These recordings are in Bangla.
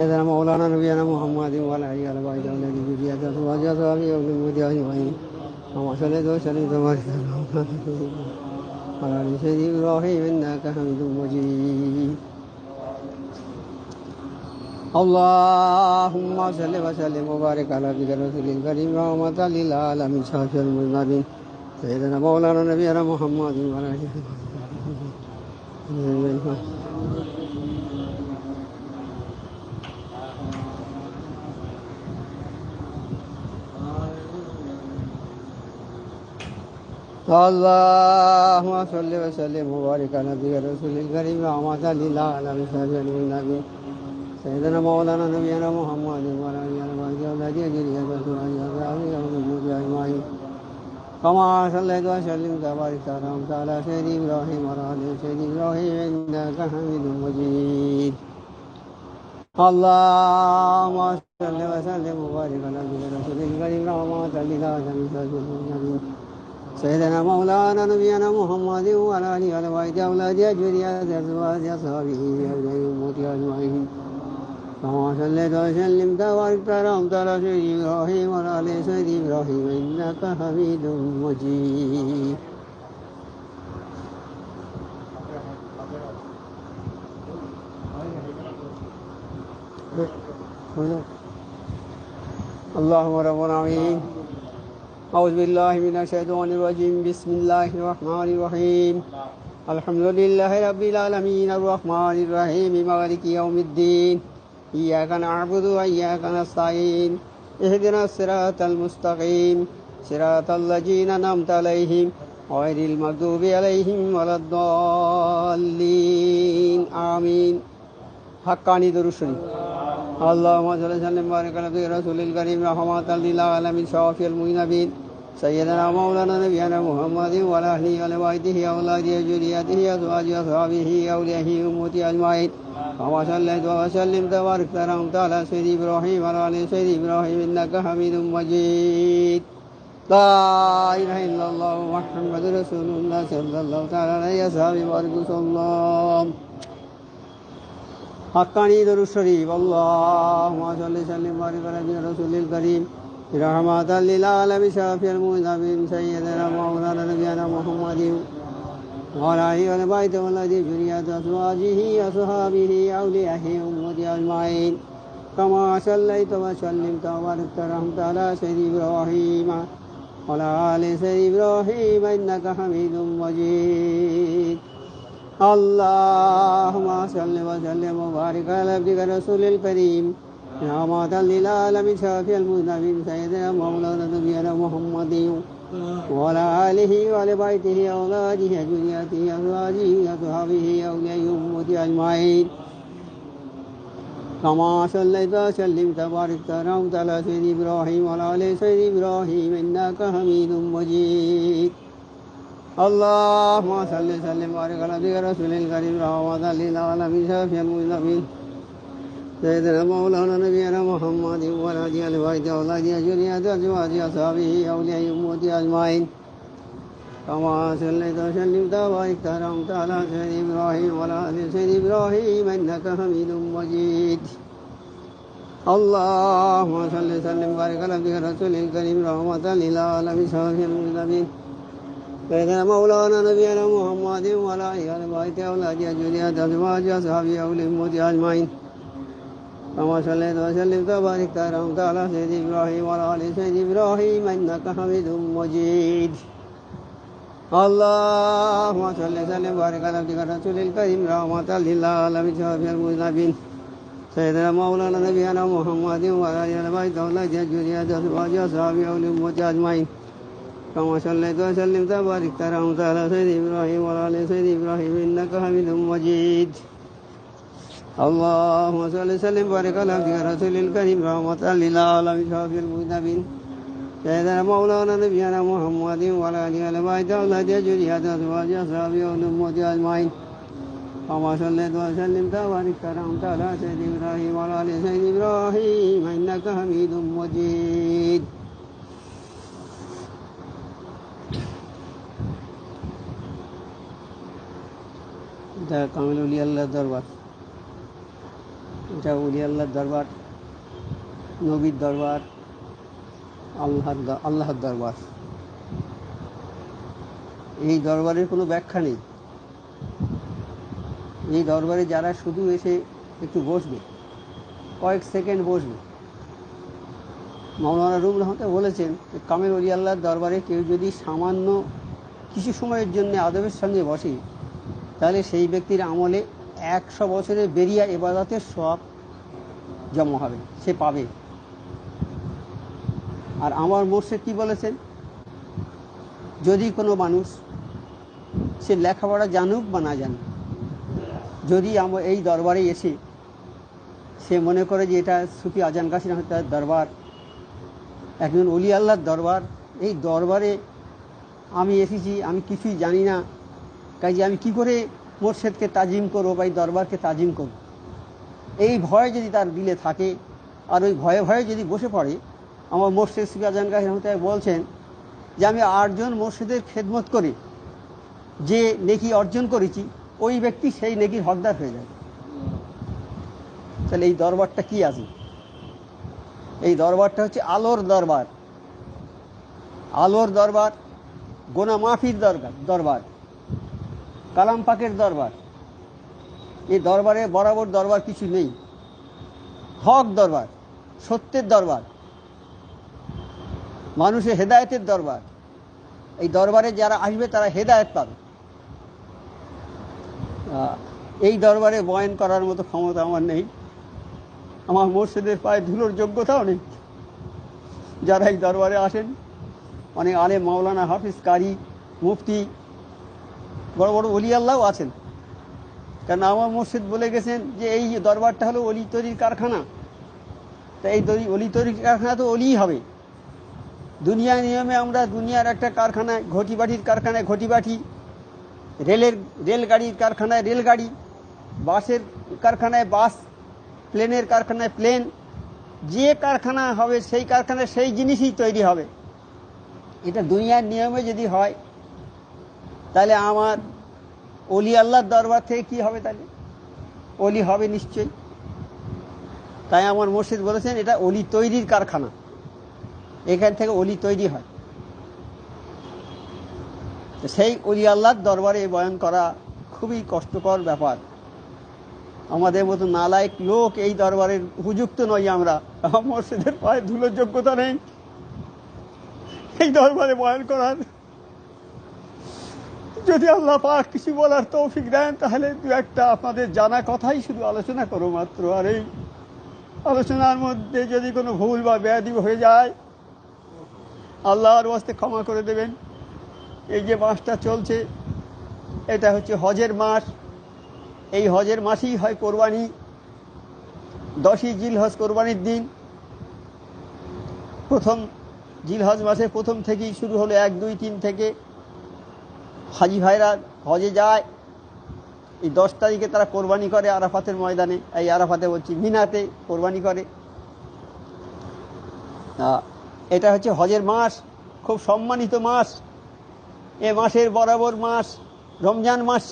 سيدنا مولانا نبينا محمد وعلى آله وصحبه الذي ذريته أزواجه أصحابه ومن أجمعين. اللهم صل وسلم وبارك على آل سيدنا إبراهيم إنك حميد مجيد. اللهم صل وسلم وبارك على عبدك الرسول الكريم رحمة للعالمين شافي المذنبين سيدنا مولانا نبينا محمد وعلى آله وصحبه. اللهم صل وسلم وبارك على عبدك الرسول الكريم رحمة للعالمين شافي المذنبين سيدنا مولانا نبينا محمد وعلى آله وصحبه أجمعين. كما صليت وسلمت وباركت على سيدنا إبراهيم وعلى آل سيدنا إبراهيم إنك حميد مجيد. اللهم صل وسلم وبارك على عبدك الرسول الكريم رحمة للعالمين سيدنا مولانا نبينا محمد وعلى آله وصحبه أولاده أجمعين أزواجه أصحابه أولياء أمته أجمعين. كما صليت وسلمت وباركت على سيدنا إبراهيم وعلى آل سيدنا إبراهيم إنك حميد مجيد. اللهم ربنا آمين. أعوذ بالله من الشيطان الرجيم. بسم الله الرحمن الرحيم. الحمد لله رب العالمين الرحمن الرحيم مالك يوم الدين. إياك نعبد وإياك نستعين. اهدنا الصراط المستقيم صراط الذين أنعمت عليهم غير المغضوب عليهم ولا الضالين آمين. حقانی درود شریف. اللهم صل وسلم وبارك على رسول الكريم رحمة للعالمين شافي المذنبين سيدنا مولانا نبينا محمد وعلى آله وصحبه أولاده ذريته أزواجه أصحابه أولياء أمته أجمعين. كما صليت وسلمت وباركت على سيدنا إبراهيم وعلى آل سيدنا إبراهيم إنك حميد مجيد. لا إله إلا الله محمد رسول الله صلى الله تعالى عليه وسلم. حقانی درود شریف. اللهم صل وسلم وبارك على رسول الكريم رحمة للعالمين شافي المذنبين سيدنا مولانا نبينا محمد وعلى آله وصحبه والذي ذريته أزواجه أصحابه أولياء أمته أجمعين. كما صليت وسلمت وباركت على سيدنا إبراهيم وعلى آل سيدنا إبراهيم إنك حميد مجيد. اللهم صل وسلم وبارك على عبدك الرسول الكريم رحمة للعالمين شافي المذنبين سيدنا مولانا نبينا محمد وعلى آله وعلى بيته أولاده ذريته أزواجه أصحابه أولياء أمته أجمعين. كما صليت وسلمت وباركت على سيدنا إبراهيم وعلى آل سيدنا إبراهيم إنك حميد مجيد. اللهم صل وسلم وبارك على عبدك الرسول الكريم رحمة للعالمين شافي المذنبين سيدنا مولانا نبينا محمد وعلى آله وصحبه أولاده ذريته أزواجه أصحابه أولياء أمته أجمعين. كما صليت وسلمت وباركت على سيدنا إبراهيم وعلى آل سيدنا إبراهيم إنك حميد مجيد. اللهم صل وسلم وبارك على عبدك الرسول الكريم رحمة للعالمين شافي المذنبين سيدنا مولانا نبينا محمد وعلى آله وصحبه أولاده ذريته أزواجه أصحابه أولياء أمته أجمعين. كما صليت وسلمت وباركت على سيدنا إبراهيم وعلى آل سيدنا إبراهيم إنك حميد مجيد. اللهم صل وسلم وبارك على عبدك الرسول الكريم رحمة للعالمين شافي المذنبين سيدنا مولانا نبينا محمد وعلى آله وصحبه أولاده ذريته أزواجه أصحابه أولياء أمته أجمعين. كما صليت وسلمت وباركت على سيدنا إبراهيم وعلى آل سيدنا إبراهيم إنك حميد مجيد. اللهم صل وسلم وبارك على عبدك الرسول الكريم رحمة للعالمين شافي المذنبين سيدنا مولانا نبينا محمد وعلى آله وصحبه أولاده ذريته أزواجه أصحابه أولياء أمته أجمعين. كما صليت وسلمت وباركت على سيدنا إبراهيم وعلى آل سيدنا إبراهيم إنك حميد مجيد. কামিল উলিয়া আল্লাহ দরবার এটা ওলি আল্লাহর দরবার, নবীর দরবার, আল্লাহর দরবার। এই দরবারের কোনো ব্যাখ্যা নেই। এই দরবারে যারা শুধু এসে একটু বসবে, কয়েক সেকেন্ড বসবে, মাওলানা রুম রহমতে বলেছেন কামেল ওলি আল্লাহর দরবারে কেউ যদি সামান্য কিছু সময়ের জন্য আদবের সঙ্গে বসে, তাহলে সেই ব্যক্তির আমলে 100 বছরের বেরিয়া ইবাদতের সওয়াব জমা হবে, সে পাবে। আর আমার মুর্শিদ কি বলেছেন, যদি কোনো মানুষ সে লেখাপড়া জানুক বা না জানুক, যদি আমার এই দরবারে এসে সে মনে করে যে এটা সুফি আজান কাশি রহমতুল্লাহর দরবার, একজন ওলি আল্লাহর দরবার, এই দরবারে আমি এসেছি, আমি কিছুই জানি না, কাজে আমি কি করে মোর্শেদকে তাজিম করবো বা এই দরবারকে তাজিম করব, এই ভয় যদি তার দিলে থাকে, আর ওই ভয়ে ভয়ে যদি বসে পড়ে, আমার মোর্শেদ সুফি আজান কাশি রহমতুল্লাহ বলছেন যে আমি 8 জন মোর্শেদের খেদমত করে যে নেকি অর্জন করেছি, ওই ব্যক্তি সেই নেকির হকদার হয়ে যাবে। তাহলে এই দরবারটা কি আছে? এই দরবারটা হচ্ছে আলোর দরবার, আলোর দরবার, গোনা মাফির দরবার, কালাম পাকের দরবার। এই দরবারে বরাবর দরবার কিছু নেই, হক দরবার, সত্যের দরবার, মানুষের হেদায়েতের দরবার। এই দরবারে যারা আসবে তারা হেদায়েত পাবে। এই দরবারে বয়ান করার মতো ক্ষমতা আমার নেই, আমার মুর্শিদের পায়ে ধুলোর যোগ্যতাও নেই। যারা এই দরবারে আসেন, অনেক আলেম, মাওলানা, হাফিজ, কারি, মুফতি, বড় বড় ওলি আল্লাহও আছেন। কারণ আমার মুর্শিদ বলে গেছেন যে এই দরবারটা হলো অলি তৈরির কারখানা। তা এই অলি তৈরির কারখানা তো অলিই হবে। দুনিয়া নিয়মে আমরা দুনিয়ার একটা কারখানায়, ঘটিবাটির কারখানায় ঘটিবাটি, রেলগাড়ির কারখানায় রেলগাড়ি, বাসের কারখানায় বাস, প্লেনের কারখানায় প্লেন, যে কারখানা হবে সেই কারখানায় সেই জিনিসই তৈরি হবে। এটা দুনিয়ার নিয়মে যদি হয়, তাহলে আমার ওলি আল্লাহর দরবার থেকে কি হবে? তাহলে অলি হবে নিশ্চয়ই। তাই আমার মুর্শিদ বলেছেন এটা অলি তৈরির কারখানা, এখান থেকে অলি তৈরি হয়। সেই অলি আল্লাহর দরবারে বয়ান করা খুবই কষ্টকর ব্যাপার। আমাদের মতো নালায়েক লোক এই দরবারের উপযুক্ত নই আমরা। আমার মুর্শিদের পায়ে ধুলোর যোগ্যতা নেই এই দরবারে বয়ান করার। যদি আল্লাহ পাক কিছু বলার তৌফিক দেন, তাহলে দু একটা আপনাদের জানা কথাই শুধু আলোচনা করো মাত্র। আর এই আলোচনার মধ্যে যদি কোনো ভুল বা বেয়াদবি হয়ে যায়, আল্লাহর ওয়াস্তে ক্ষমা করে দেবেন। এই যে মাসটা চলছে, এটা হচ্ছে হজের মাস। এই হজের মাসেই হয় কোরবানি। 10ই জিলহজ কোরবানির দিন। প্রথম জিলহজ মাসে প্রথম থেকেই শুরু হলো, 1, 2, 3 থেকে হাজি ভাইরা হজে যায়। এই 10 তারিখে তারা কোরবানি করে আরাফাতের ময়দানে, এই আরাফাতে বলছি মিনাতে কোরবানি করে। এটা হচ্ছে হজের মাস, খুব সম্মানিত মাস। এ মাসের বরাবর মাস রমজান মাস,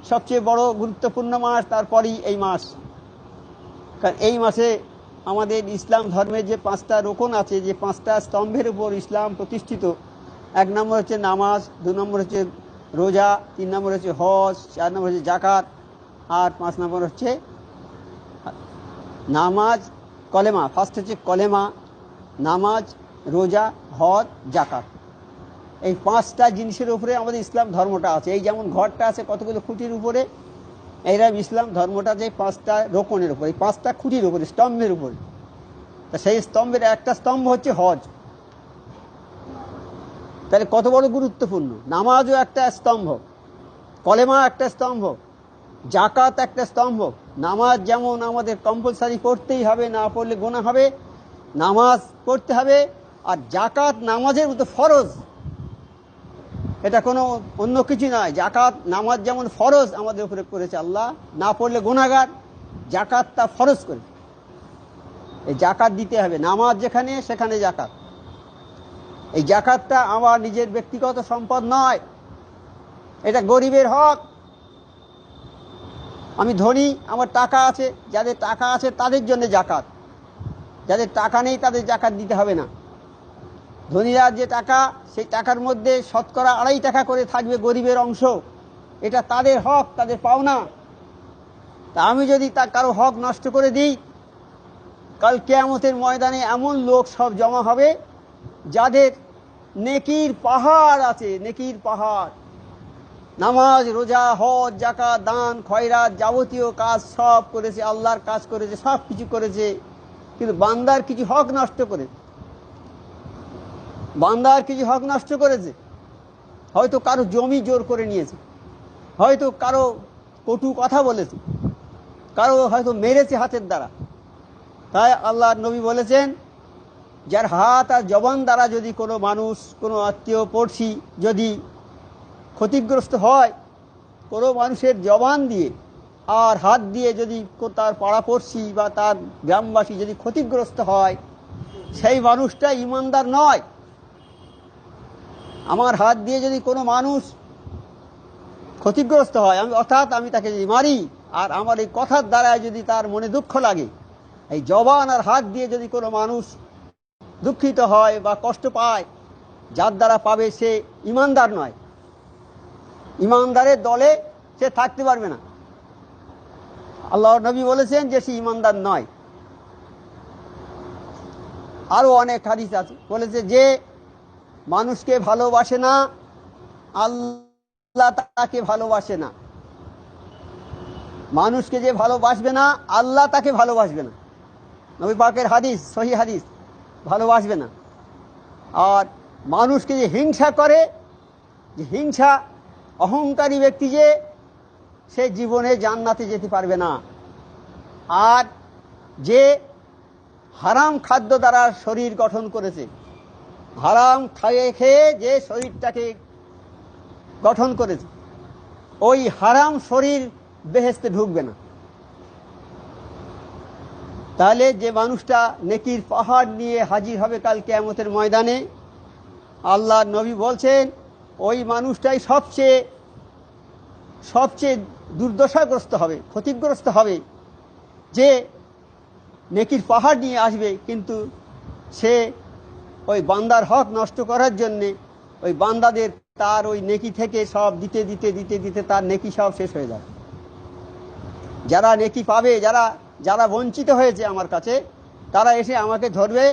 সবচেয়ে বড় গুরুত্বপূর্ণ মাস, তারপরেই এই মাস। কারণ এই মাসে আমাদের ইসলাম ধর্মের যে 5টা রোকন আছে, যে 5টা স্তম্ভের উপর ইসলাম প্রতিষ্ঠিত, 1 নম্বর হচ্ছে নামাজ, 2 নম্বর হচ্ছে রোজা, 3 নম্বর হচ্ছে হজ, 4 নম্বর হচ্ছে জাকাত, আর 5 নম্বর হচ্ছে নামাজ, কলেমা। ফার্স্ট হচ্ছে কলেমা, নামাজ, রোজা, হজ, জাকাত। এই 5টা জিনিসের উপরে আমাদের ইসলাম ধর্মটা আছে। এই যেমন ঘরটা আছে কতগুলো খুঁটির উপরে, এইরকম ইসলাম ধর্মটা যে 5টা রোকনের উপরে, 5টা খুঁটির উপরে, স্তম্ভের উপরে। তা সেই স্তম্ভের একটা স্তম্ভ হচ্ছে হজ। তাহলে কত বড় গুরুত্বপূর্ণ। নামাজও একটা স্তম্ভ, কলেমা একটা স্তম্ভ, জাকাত একটা স্তম্ভ। নামাজ যেমন আমাদের কম্পালসারি পড়তেই হবে, না পড়লে গুনাহ হবে, নামাজ পড়তে হবে। আর জাকাত নামাজের মতো ফরজ, এটা কোনো অন্য কিছু নয়। জাকাত, নামাজ যেমন ফরজ আমাদের উপরে করেছে আল্লাহ, না পড়লে গুনাহগার, জাকাত তা ফরজ করে। এই জাকাত দিতে হবে, নামাজ যেখানে সেখানে জাকাত। এই জাকাতটা আমার নিজের ব্যক্তিগত সম্পদ নয়, এটা গরিবের হক। আমি ধনী, আমার টাকা আছে, যাদের টাকা আছে তাদের জন্য জাকাত, যাদের টাকা নেই তাদের জাকাত দিতে হবে না। ধনীরা যে টাকা, সেই টাকার মধ্যে শতকরা 2.5 টাকা করে থাকবে গরিবের অংশ, এটা তাদের হক, তাদের পাওনা। তা আমি যদি তা কারো হক নষ্ট করে দিই, কাল কিয়ামতের ময়দানে এমন লোক সব জমা হবে যাদের নেকির পাহাড় আছে, নেকির পাহাড়, নামাজ, রোজা, হজ, যাকাত, দান, খয়রাত, যাবতীয় কাজ সব করেছে, আল্লাহর কাজ করেছে, সব কিছু করেছে, কিন্তু বান্দার কিছু হক নষ্ট করে, বান্দার কিছু হক নষ্ট করেছে। হয়তো কারো জমি জোর করে নিয়েছে, হয়তো কারো কটু কথা বলেছে, কারো হয়তো মেরেছে হাতের দ্বারা। তাই আল্লাহ নবী বলেছেন, যার হাত আর জবান দ্বারা যদি কোনো মানুষ, কোনো আত্মীয় পড়শি যদি ক্ষতিগ্রস্ত হয়, কোনো মানুষের জবান দিয়ে আর হাত দিয়ে যদি তার পাড়াপড়শি বা তার গ্রামবাসী যদি ক্ষতিগ্রস্ত হয়, সেই মানুষটা ইমানদার নয়। আমার হাত দিয়ে যদি কোনো মানুষ ক্ষতিগ্রস্ত হয়, অর্থাৎ আমি তাকে যদি মারি, আর আমার এই কথার দ্বারা যদি তার মনে দুঃখ লাগে, এই জবান আর হাত দিয়ে যদি কোনো মানুষ দুঃখিত হয় বা কষ্ট পায়, যার দ্বারা পাবে সে ইমানদার নয়, ইমানদারের দলে সে থাকতে পারবে না। আল্লাহর নবী বলেছেন যে সে ইমানদার নয়। আরো অনেক হাদিস আছে, বলেছে যে মানুষকে ভালোবাসে না, আল্লাহ তাকে ভালোবাসে না। মানুষকে যে ভালোবাসবে না, আল্লাহ তাকে ভালোবাসবে না। নবী পাকের হাদিস, সহি হাদিস, ভালোবাসবে না। আর মানুষকে যে হিংসা করে, যে হিংসা, অহংকারী ব্যক্তি, যে সে জীবনে জান্নাতে যেতে পারবে না। আর যে হারাম খাদ্য দ্বারা শরীর গঠন করেছে, হারাম খেয়ে খেয়ে যে শরীরটাকে গঠন করেছে, ওই হারাম শরীর বেহেশতে ঢুকবে না। তাহলে যে মানুষটা নেকির পাহাড় নিয়ে হাজির হবে কাল কিয়ামতের ময়দানে, আল্লাহ নবী বলছেন ওই মানুষটাই সবচেয়ে দুর্দশাগ্রস্ত হবে, ক্ষতিগ্রস্ত হবে, যে নেকির পাহাড় নিয়ে আসবে, কিন্তু সে ওই বান্দার হক নষ্ট করার জন্যে ওই বান্দাদের তার ওই নেকি থেকে সব দিতে দিতে দিতে দিতে তার নেকি সব শেষ হয়ে যাবে। যারা নেকি পাবে, যারা বঞ্চিত হয়েছে আমার কাছে, তারা এসে আমাকে ধরবে,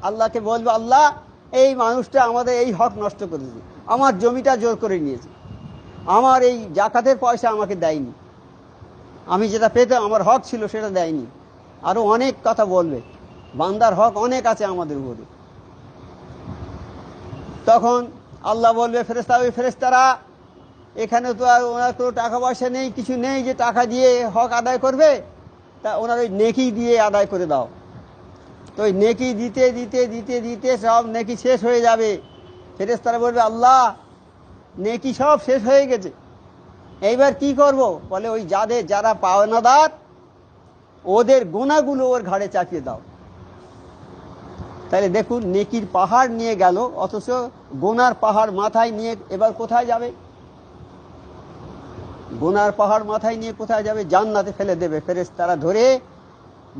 আল্লাহকে বলবে, আল্লাহ এই মানুষটা আমাদের এই হক নষ্ট করেছে, আমার জমিটা জোর করে নিয়েছে, আমার এই জাকাতের পয়সা আমাকে দেয়নি, আমি যেটা পেতাম আমার হক ছিল সেটা দেয়নি। আরো অনেক কথা বলবে, বান্দার হক অনেক আছে আমাদের উপরে। তখন আল্লাহ বলবে ফেরেশতারা, এখানে তো আর ওনার কোনো টাকা পয়সা নেই, কিছু নেই যে টাকা দিয়ে হক আদায় করবে, তা ওনার ওই নেকি দিয়ে আদায় করে দাও। তো ওই নেকি দিতে দিতে দিতে দিতে সব নেকি শেষ হয়ে যাবে। ফেরেশতারা বলবে, আল্লাহ নেকি সব শেষ হয়ে গেছে, এইবার কি করব? বলে ওই যারা পাওনাদার, ওদের গুনাহগুলো ওর ঘাড়ে চাপিয়ে দাও। তাহলে দেখুন, নেকির পাহাড় নিয়ে গেল, অথচ গুনার পাহাড় মাথায় নিয়ে এবার কোথায় যাবে? গুনার পাহাড় মাথায় নিয়ে কোথায় যাবে? জান্নাতে ফেলে দেবে। ফেরেশতারা ধরে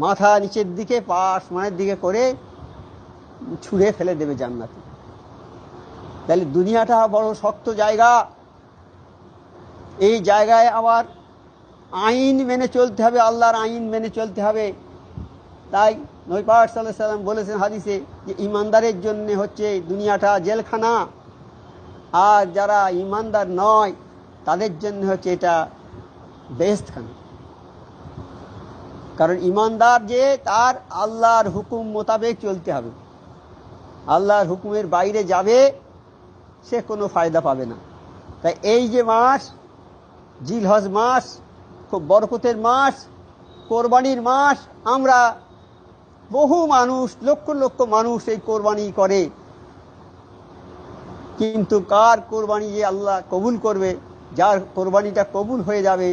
মাথা নিচের দিকে, পা আসমানের দিকে করে ছুঁড়ে ফেলে দেবে জান্নাতে। তাহলে দুনিয়াটা বড় শক্ত জায়গা, এই জায়গায় আবার আইন মেনে চলতে হবে, আল্লাহর আইন মেনে চলতে হবে। তাই নবী পাক সাল্লাল্লাহু আলাইহি ওয়াসাল্লাম বলেছেন হাদিসে যে ইমানদারের জন্য হচ্ছে দুনিয়াটা জেলখানা, আর যারা ইমানদার নয় তাদের জন্য হচ্ছে এটা বেহেশতখানা। কারণ ইমানদার যে তার আল্লাহর হুকুম মোতাবেক চলতে হবে, আল্লাহর হুকুমের বাইরে যাবে সে কোনো ফায়দা পাবে না। তাই এই যে মাস, জিলহজ মাস, খুব বরকতের মাস, কোরবানির মাস, আমরা বহু মানুষ, লক্ষ লক্ষ মানুষ এই কোরবানি করে, কিন্তু কার কোরবানি যে আল্লাহ কবুল করবে, যার কোরবানিটা কবুল হয়ে যাবে,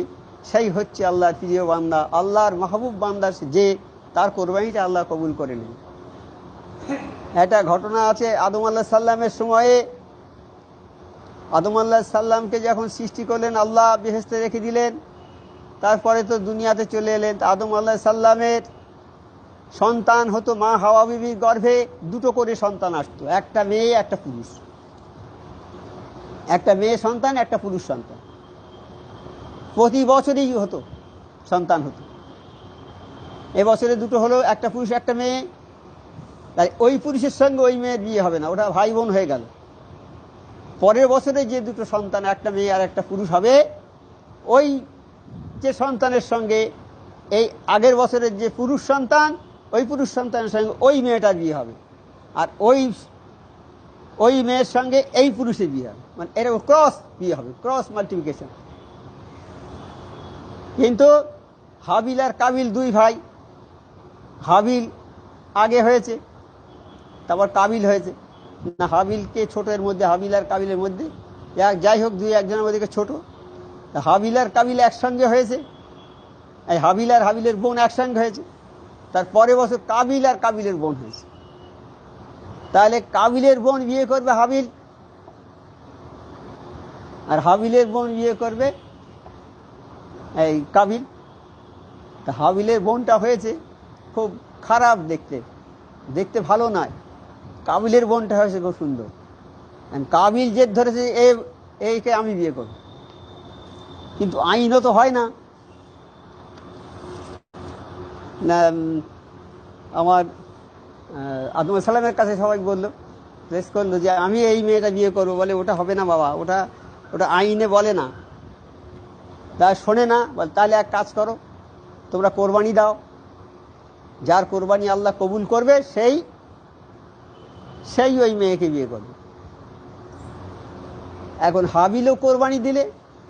সেই হচ্ছে আল্লাহর প্রিয় বান্দা, আল্লাহর মাহবুব বান্দা, যে তার কোরবানিটা আল্লাহ কবুল করে নেন। একটা ঘটনা আছে, আদম আলাইহিস সালামের সময়ে, আদম আলাইহিস সালামকে যখন সৃষ্টি করলেন, আল্লাহ বেহেশতে রেখে দিলেন, তারপরে তো দুনিয়াতে চলে এলেন। আদম আলাইহিস সালামের সন্তান হতো মা হাওয়া বিবির গর্ভে, দুটো করে সন্তান আসতো, একটা মেয়ে একটা পুরুষ, একটা মেয়ে সন্তান একটা পুরুষ সন্তান, প্রতি বছরই হতো সন্তান হতো। এবছরে দুটো হলো, একটা পুরুষ একটা মেয়ে। তাই ওই পুরুষের সঙ্গে ওই মেয়ের বিয়ে হবে না, ওটা ভাই বোন হয়ে গেল। পরের বছরে যে দুটো সন্তান, একটা মেয়ে আর একটা পুরুষ হবে, ওই যে সন্তানের সঙ্গে এই আগের বছরের যে পুরুষ সন্তান, ওই পুরুষ সন্তানের সঙ্গে ওই মেয়েটার বিয়ে হবে, আর ওই মেয়ের সঙ্গে এই পুরুষের বিয়ে হবে, মানে এরকম ক্রস বিয়ে হবে, ক্রস মাল্টিপ্লিকেশন। কিন্তু হাবিল আর কাবিল দুই ভাই, হাবিল আগে হয়েছে, তারপর কাবিল হয়েছে না। হাবিলকে ছোটের মধ্যে, হাবিল আর কাবিলের মধ্যে যাই হোক দুই একজনের মধ্যে ছোট, হাবিল আর কাবিল একসঙ্গে হয়েছে, এই হাবিল আর হাবিলের বোন একসঙ্গে হয়েছে। তার পরের বছর কাবিল আর কাবিলের বোন হয়েছে। তাহলে কাবিলের বোন বিয়ে করবে হাবিল, আর হাবিলের বোন বিয়ে করবে এই কাবিল। তা হাবিলের বোনটা হয়েছে খুব খারাপ দেখতে, দেখতে ভালো নয়। কাবিলের বোনটা হয়েছে খুব সুন্দর। কাবিল জেদ ধরেছে এইকে আমি বিয়ে করব, কিন্তু আইনও তো হয় না। আমার আদম আলাইহিস সালামের কাছে সবাই বললো, প্রেস করলো যে আমি এই মেয়েটা বিয়ে করবো, বলে ওটা হবে না বাবা, ওটা আইনে বলে না। তা শোনে না, বল তাহলে এক কাজ করো, তোমরা কোরবানি দাও, যার কোরবানি আল্লাহ কবুল করবে সেই ওই মেয়েকে বিয়ে করবে। এখন হাবিলও কোরবানি দিলে,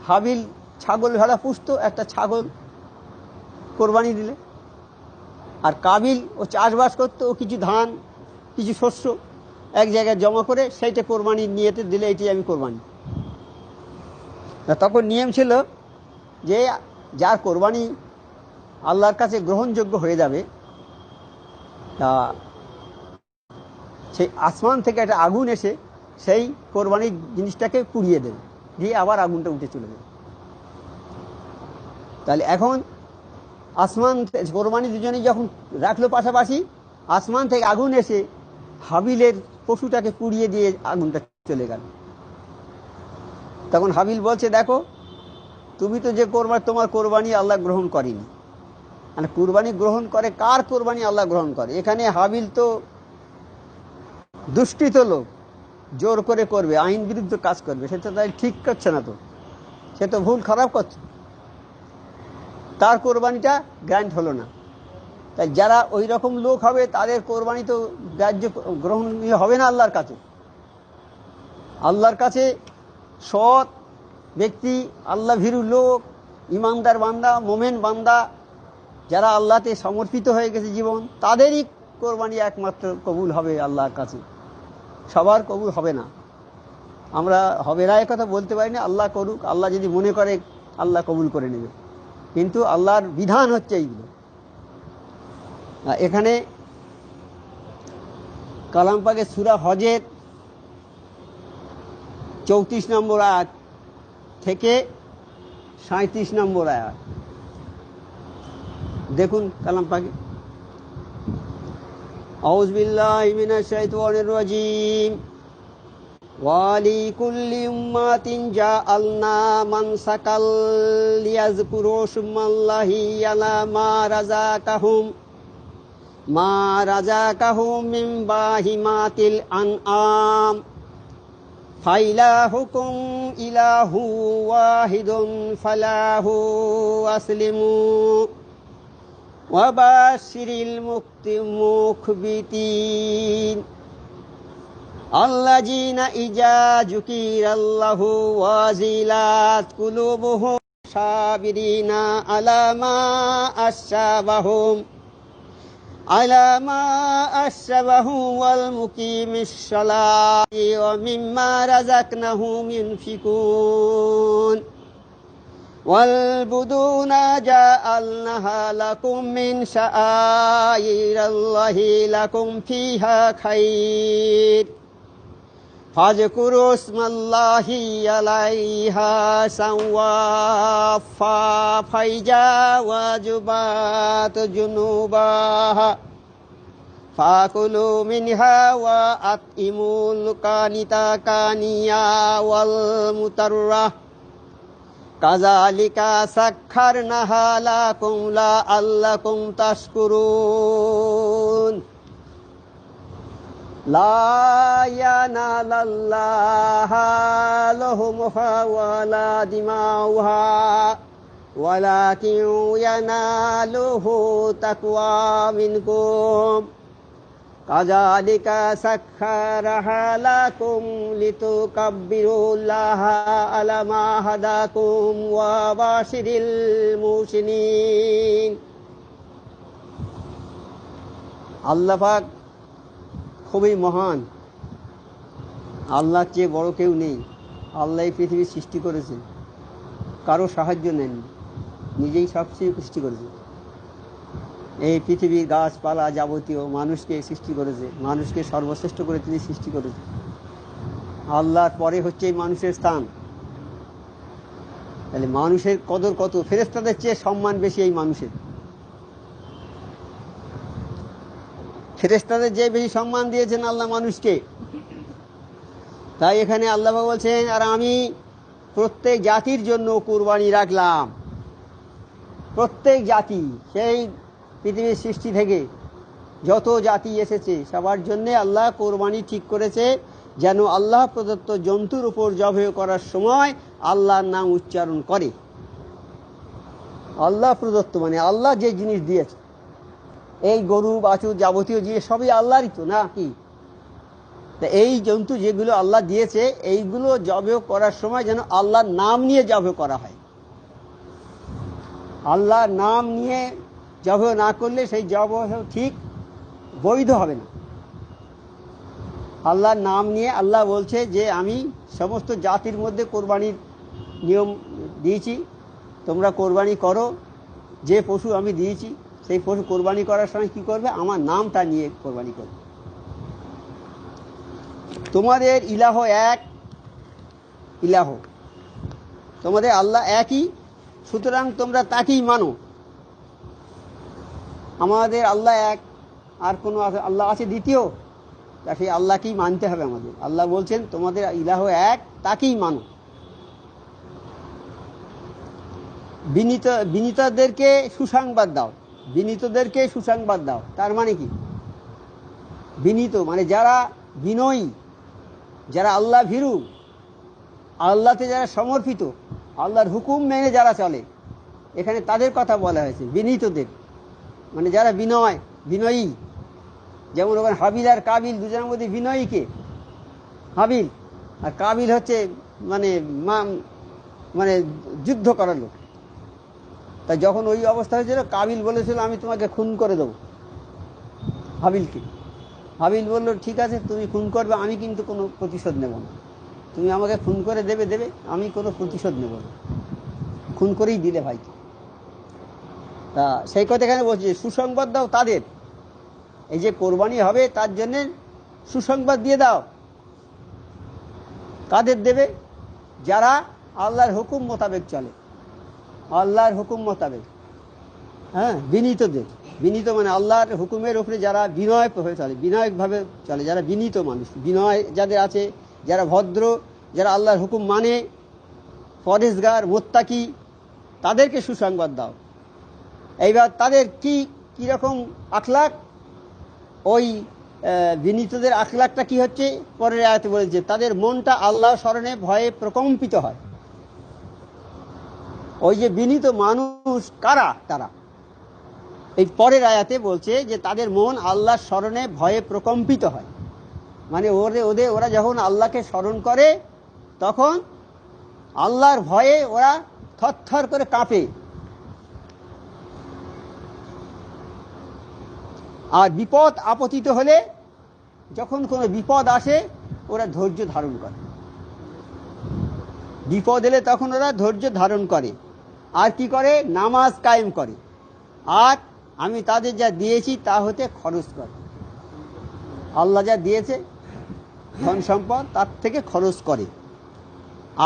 হাবিল ছাগল ভেড়া পুষতো, একটা ছাগল কোরবানি দিলে। আর কাবিল ও চাষবাস করতো, ও কিছু ধান কিছু শস্য এক জায়গায় জমা করে সেইটা কোরবানির নিয়েতে দিলে, এটি আমি কোরবানি। তখন নিয়ম ছিল যে যার কোরবানি আল্লাহর কাছে গ্রহণযোগ্য হয়ে যাবে, তা সেই আসমান থেকে একটা আগুন এসে সেই কোরবানির জিনিসটাকে পুড়িয়ে দেবে, দিয়ে আবার আগুনটা উঠে চলে যাবে। তাহলে এখন আসমান কোরবানি দুজনেই যখন রাখলো পাশাপাশি, আসমান থেকে আগুন এসে হাবিলের পশুটাকে পুড়িয়ে দিয়ে আগুনটা চলে গেল। তখন হাবিল বলছে, দেখো তুমি তো যে তোমার কোরবানি আল্লাহ গ্রহণ করেনি। মানে কোরবানি গ্রহণ করে কার কোরবানি আল্লাহ গ্রহণ করে? এখানে হাবিল তো দুষ্কৃত লোক, জোর করে করবে, আইন বিরুদ্ধ কাজ করবে, সেটা তাই ঠিক করছে না, তো সে তো ভুল খারাপ করছে, তার কোরবানিটা গ্র্যান্ট হলো না। তাই যারা ওই রকম লোক হবে তাদের কোরবানি তো গ্রাহ্য গ্রহণীয় হবে না আল্লাহর কাছে। আল্লাহর কাছে সৎ ব্যক্তি, আল্লাহ ভীরু লোক, ইমানদার বান্দা, মোমেন বান্দা, যারা আল্লাহতে সমর্পিত হয়ে গেছে জীবন, তাদেরই কোরবানি একমাত্র কবুল হবে আল্লাহর কাছে, সবার কবুল হবে না। আমরা হবে না কথা বলতে পারি না, আল্লাহ করুক, আল্লাহ যদি মনে করে আল্লাহ কবুল করে নেবে, কিন্তু আল্লাহর বিধান হচ্ছে এইগুলো। এখানে কালাম পাকে সূরা হজের 34 নম্বর আয়াত থেকে 37 নম্বর আয়াত দেখুন কালাম পাকে। আউযু বিল্লাহি মিনাশ শাইতানির রাজীম। ওয়ালিকুল্লি উম্মাতিন জাআলনা মানসাকাল লিয়াযকুরু ইসমাল্লাহি আলা মা রাযাকাহুম মিন বাহিমাতিল আনআম ফাইলাহুকুম ইলাহু ওয়াহিদুন ফালাহু আসলিমু ওয়া বাশশিরিল মুখবিতিন আল্লাযীনা ইযা যুকিরাল্লাহু ওয়াজিলাত কুলুবুহুম সাবিরিনা আলা মা আশরাবাহুম ওয়াল মুকিমিস সালাতি ওয়া মিম্মা রাযাকনাহুম ইউনফিকুন ওয়াল বুদুনা জাআলনাহা লাকুম মিন শাআইরিল্লাহি লাকুম ফিহা খায়র ফাযকুরু ইসমাল্লাহি আলাইহা সাওয়াফা ফাইজা ওয়াজুবাত জুনুবাহা ফাকুলু মিনহা ওয়া আতইমুল কানিতা কানিয়া ওয়াল মুতাররা কাযালিকা সাখখারনাহা লাকুম লাআল্লাকুম তাশকুরুন লা ইয়ানালাল্লাহা লুহুমুহা ওয়ালা দিমাউহা ওয়ালাকিন ইয়ানালুহু তাকওয়া মিনকুম কাযালিকা সাখখারাহা লাকুম লিতুকাব্বিরুল্লাহা আলা মা হাদাকুম ওয়া বাশিরিল মুহসিনিন। আল্লাহ পাক খুবই মহান, আল্লাহর চেয়ে বড় কেউ নেই। আল্লাহ এই পৃথিবী সৃষ্টি করেছেন, কারো সাহায্য নেন, নিজেই সবচেয়ে সৃষ্টি করেছে। এই পৃথিবীর গাছপালা যাবতীয় মানুষকে সৃষ্টি করেছে, মানুষকে সর্বশ্রেষ্ঠ করে তিনি সৃষ্টি করেছে। আল্লাহর পরে হচ্ছে এই মানুষের স্থান। তাহলে মানুষের কদর কত, ফেরেশতাদের চেয়ে সম্মান বেশি এই মানুষের। ফেরেশতাদের যে বেশি সম্মান দিয়েছেন আল্লাহ মানুষকে। তাই এখানে আল্লাহ বলছেন, আর আমি প্রত্যেক জাতির জন্য কুরবানি রাখলাম। প্রত্যেক জাতি, সেই পৃথিবীর সৃষ্টি থেকে যত জাতি এসেছে সবার জন্যে আল্লাহ কোরবানি ঠিক করেছে, যেন আল্লাহ প্রদত্ত জন্তুর উপর জবাই করার সময় আল্লাহর নাম উচ্চারণ করে। আল্লাহ প্রদত্ত মানে আল্লাহ যে জিনিস দিয়েছে, এই গরু বাছুর যাবতীয় জিনিস সবই আল্লাহরই তো, না কি? তা এই জন্তু যেগুলো আল্লাহ দিয়েছে এইগুলো জবাই করার সময় যেন আল্লাহর নাম নিয়ে জবাই করা হয়। আল্লাহর নাম নিয়ে জবাই না করলে সেই জবাই ঠিক বৈধ হবে না। আল্লাহর নাম নিয়ে আল্লাহ বলছে যে আমি সমস্ত জাতির মধ্যে কোরবানির নিয়ম দিয়েছি, তোমরা কোরবানি করো। যে পশু আমি দিয়েছি সেই পশু কোরবানি করার সময় কি করবে? আমার নামটা নিয়ে কোরবানি করবে। তোমাদের ইলাহ এক, ইলাহ তোমাদের আল্লাহ একই, সুতরাং তোমরা তাকেই মানো। আমাদের আল্লাহ এক, আর কোনো আল্লাহ আছে দ্বিতীয়? তা সেই আল্লাহকেই মানতে হবে আমাদের। আল্লাহ বলছেন তোমাদের ইলাহ এক, তাকেই মানো। বিনীতদেরকে সুসংবাদ দাও, বিনীতদেরকে সুসংবাদ দাও। তার মানে কি? বিনীত মানে যারা বিনয়ী, যারা আল্লাহ ভীরু, আল্লাহতে যারা সমর্পিত, আল্লাহর হুকুম মেনে যারা চলে, এখানে তাদের কথা বলা হয়েছে। বিনীতদের মানে যারা বিনয়ী। যেমন ওখানে হাবিল আর কাবিল দুজনের মধ্যে বিনয়ী কে? হাবিল। আর কাবিল হচ্ছে মানে মানে যুদ্ধ করার লোক। তাই যখন ওই অবস্থা হয়েছিল, কাবিল বলেছিল আমি তোমাকে খুন করে দেবো হাবিলকে। হাবিল বলল ঠিক আছে, তুমি খুন করবে, আমি কিন্তু কোনো প্রতিশোধ নেব না। তুমি আমাকে খুন করে দেবে, আমি কোনো প্রতিশোধ নেব না। খুন করেই দিলে ভাইকে। তা সেই কথা এখানে বলছি, সুসংবাদ দাও তাদের। এই যে কোরবানি হবে তার জন্যে সুসংবাদ দিয়ে দাও। কাদের দেবে? যারা আল্লাহর হুকুম মোতাবেক চলে, আল্লাহর হুকুম মোতাবেক। হ্যাঁ, বিনীতদের। বিনীত মানে আল্লাহর হুকুমের উপরে যারা বিনয় হয়ে চলে, বিনয়ভাবে চলে, যারা বিনীত মানুষ, বিনয় যাদের আছে, যারা ভদ্র, যারা আল্লাহর হুকুম মানে, পরেশগার, মোত্তাকি, তাদেরকে সুসংবাদ দাও। এইবার তাদের কীরকম আখলাক? ওই বিনীতদের আখলাকটা কি হচ্ছে? পরের আয়াতে বলেছে তাদের মনটা আল্লাহ স্মরণে ভয়ে প্রকম্পিত হয়। ওই যে বিনীত মানুষ কারা? তারা এই পরের আয়াতে বলছে যে তাদের মন আল্লাহর স্মরণে ভয়ে প্রকম্পিত হয়। মানে ওরা যখন আল্লাহকে স্মরণ করে তখন আল্লাহর ভয়ে ওরা থরথর করে কাঁপে। আর বিপদ আপতিত হলে, যখন কোনো বিপদ আসে, ওরা ধৈর্য ধারণ করে। বিপদ এলে তখন ওরা ধৈর্য ধারণ করে। আর কি করে? নামাজ কায়েম করে। আর আমি তাদের যা দিয়েছি তা হতে খরচ করে। আল্লাহ যা দিয়েছে ধন সম্পদ তার থেকে খরচ করে।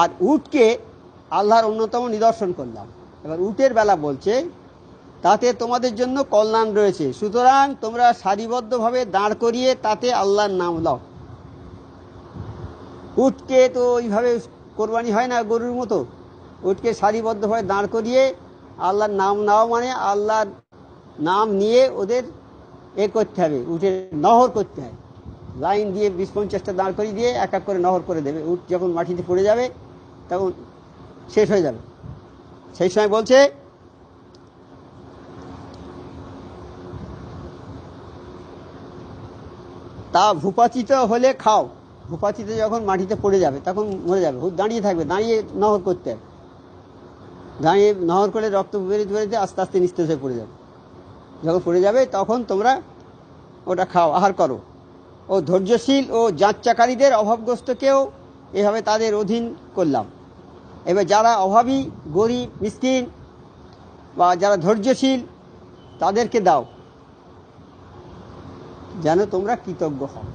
আর উটকে আল্লাহর অন্যতম নিদর্শন করলাম। এবার উটের বেলা বলছে তাতে তোমাদের জন্য কল্যাণ রয়েছে, সুতরাং তোমরা সারিবদ্ধভাবে দাঁড় করিয়ে তাতে আল্লাহর নাম দাও। উটকে তো ওইভাবে কোরবানি হয় না গরুর মতো, উটকে সারিবদ্ধভাবে দাঁড় করিয়ে আল্লাহর নাম নাও, মানে আল্লাহর নাম নিয়ে ওদের করতে হবে, উটের নহর করতে হয়। লাইন দিয়ে 20-50টা দাঁড় করিয়ে দিয়ে এক এক করে নহর করে দেবে। উট যখন মাটিতে পড়ে যাবে তখন শেষ হয়ে যাবে। সেই সময় বলছে তা ভূপাতিত হলে খাও। ভূপাতিতে যখন মাটিতে পড়ে যাবে তখন মরে যাবে, দাঁড়িয়ে থাকবে, দাঁড়িয়ে নহর করতে হবে। দাঁড়িয়ে নহর করে রক্ত বেরিয়ে বেরিয়ে আস্তে আস্তে নিস্তেজ হয়ে পড়ে যাবে। যখন পড়ে যাবে তখন তোমরা ওটা খাও, আহার করো। ও ধৈর্যশীল ও যাচ্চাকারীদের অভাবগ্রস্তকেও এভাবে তাদের অধীন করলাম। এবার যারা অভাবী, গরিব, মিসকিন বা যারা ধৈর্যশীল তাদেরকে দাও, যেন তোমরা কৃতজ্ঞ হও।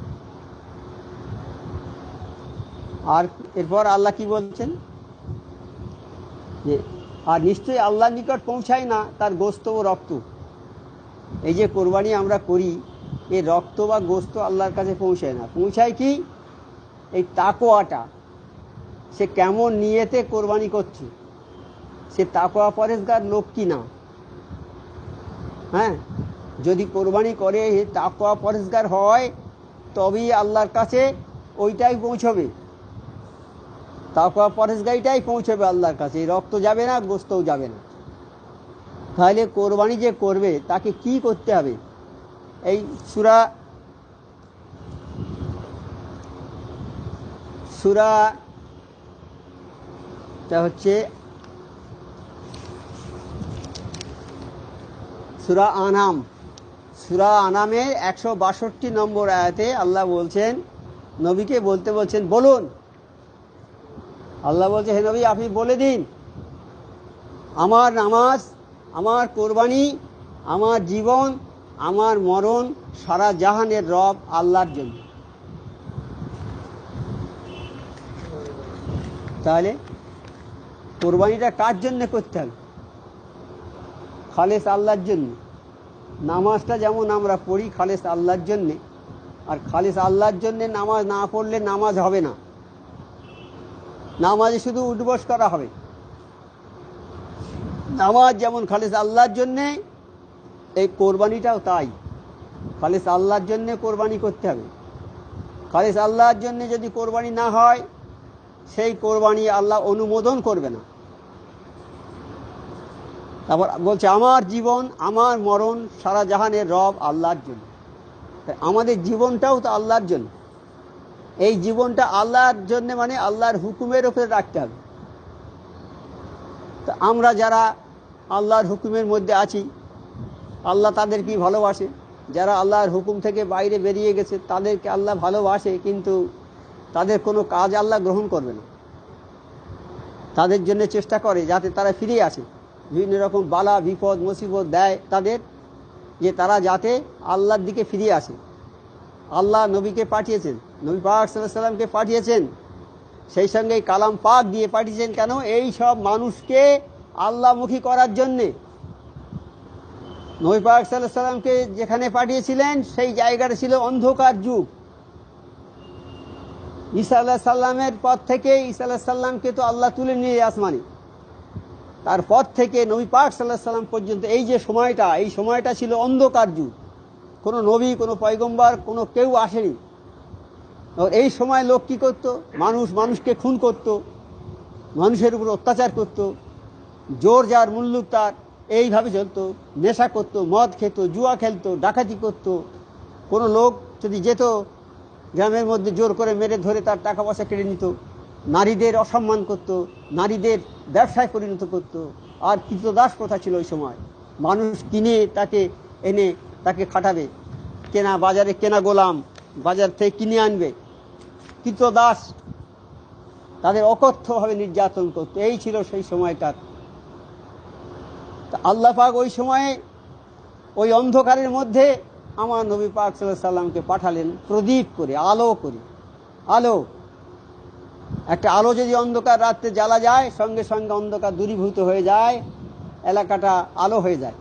আর এরপর আল্লাহ কি বলছেন যে আর নিশ্চয়ই আল্লাহর নিকট পৌঁছায় না তার গোস্ত ও রক্ত। এই যে কোরবানি আমরা করি, এই রক্ত বা গোস্ত আল্লাহর কাছে পৌঁছায় না। পৌঁছায় কি? এই তাকওয়াটা। সে কেমন নিয়েতে কোরবানি করছে, সে তাকওয়া পরেজগার লোক কি না। হ্যাঁ, যদি কোরবানি করে তাকওয়া পরেজগার হয় তবেই আল্লাহর কাছে ওইটাই পৌঁছবে, তাকওয়া পরেজগারিটাই পৌঁছবে আল্লাহর কাছে। রক্ত যাবে না, গোস্তও যাবে না। তাহলে কোরবানি যে করবে তাকে কি করতে হবে? এই সূরাটা হচ্ছে সূরা আনাম। সূরা আনামের 162 নম্বর আয়াতে আল্লাহ বলছেন, নবীকে বলতে বলছেন, বলুন। আল্লাহ বলছে, হে নবী আপনি বলে দিন, আমার নামাজ, আমার কোরবানি, আমার জীবন, আমার মরণ সারা জাহানের রব আল্লাহর জন্য। তাহলে কোরবানিটা কার জন্য করতে হবে? খালেস আল্লাহর জন্য। নামাজটা যেমন আমরা পড়ি খালেস আল্লাহর জন্যে, আর খালেস আল্লাহর জন্যে নামাজ না পড়লে নামাজ হবে না, নামাজে শুধু উঠবস করা হবে। নামাজ যেমন খালেস আল্লাহর জন্যে, এই কোরবানিটাও তাই, খালেস আল্লাহর জন্যে কোরবানি করতে হবে। খালেস আল্লাহর জন্যে যদি কোরবানি না হয়, সেই কোরবানি আল্লাহ অনুমোদন করবে না। তারপর বলছে, আমার জীবন, আমার মরণ সারা জাহানের রব আল্লাহর জন্য। আমাদের জীবনটাও তো আল্লাহর জন্য। এই জীবনটা আল্লাহর জন্য, মানে আল্লাহর হুকুমের উপরে রাখতে হবে। তো আমরা যারা আল্লাহর হুকুমের মধ্যে আছি, আল্লাহ তাদেরকে ভালোবাসে। যারা আল্লাহর হুকুম থেকে বাইরে বেরিয়ে গেছে তাদেরকে আল্লাহ ভালোবাসে, কিন্তু তাদের কোনো কাজ আল্লাহ গ্রহণ করবে না। তাদের জন্য চেষ্টা করে যাতে তারা ফিরে আসে। বিভিন্ন রকম বালা বিপদ মুসিবত দেয় তাদের, যে তারা যাতে আল্লাহর দিকে ফিরে আসে। আল্লাহ নবীকে পাঠিয়েছেন, নবী পাক সাল্লাল্লাহু আলাইহি ওয়াসাল্লামকে পাঠিয়েছেন, সেই সঙ্গে কালাম পাক দিয়ে পাঠিয়েছেন। কেন? এই সব মানুষকে আল্লাহমুখী করার জন্যে। নবী পাক সাল্লাল্লাহু আলাইহি ওয়াসাল্লামকে যেখানে পাঠিয়েছিলেন সেই জায়গাটা ছিল অন্ধকার যুগ। ঈসা আলাইহিস সালামের পর থেকে, ঈসা আলাইহিস সালামকে তো আল্লাহ তুলে নিয়ে আসমানে, তারপর থেকে নবী পাক সাল্লাল্লাহু আলাইহি ওয়াসাল্লাম পর্যন্ত এই যে সময়টা, এই সময়টা ছিল অন্ধকার যুগ। কোনো নবী, কোনো পয়গম্বর, কোনো কেউ আসেনি। এই সময় লোক কি করত? মানুষকে খুন করত, মানুষের উপর অত্যাচার করত, জোর যার মুল্লুক তার, এইভাবে চলত। নেশা করত, মদ খেত, জুয়া খেলতো, ডাকাতি করত। কোনো লোক যদি যেত গ্রামের মধ্যে, জোর করে মেরে ধরে তার টাকা পয়সা কেড়ে নিত। নারীদের অসম্মান করত, নারীদের ব্যবসায় পরিণত করত। আর কৃতদাস প্রথা ছিল ওই সময়। মানুষ কিনে তাকে এনে তাকে খাটাবে, কেনা, বাজারে কেনা গোলাম, বাজার থেকে কিনে আনবে। কৃতদাস, তাদের অকথ্যভাবে নির্যাতন করত। এই ছিল সেই সময়কার। আল্লাহ পাক ওই সময়ে ওই অন্ধকারের মধ্যে আমার নবী পাক সাল্লাল্লাহু আলাইহি ওয়াসাল্লামকে পাঠালেন প্রদীপ করে, আলো করে। আলো, একটা আলো যদি অন্ধকার রাত্রে জ্বালা যায় সঙ্গে সঙ্গে অন্ধকার দূরীভূত হয়ে যায়, এলাকাটা আলো হয়ে যায়।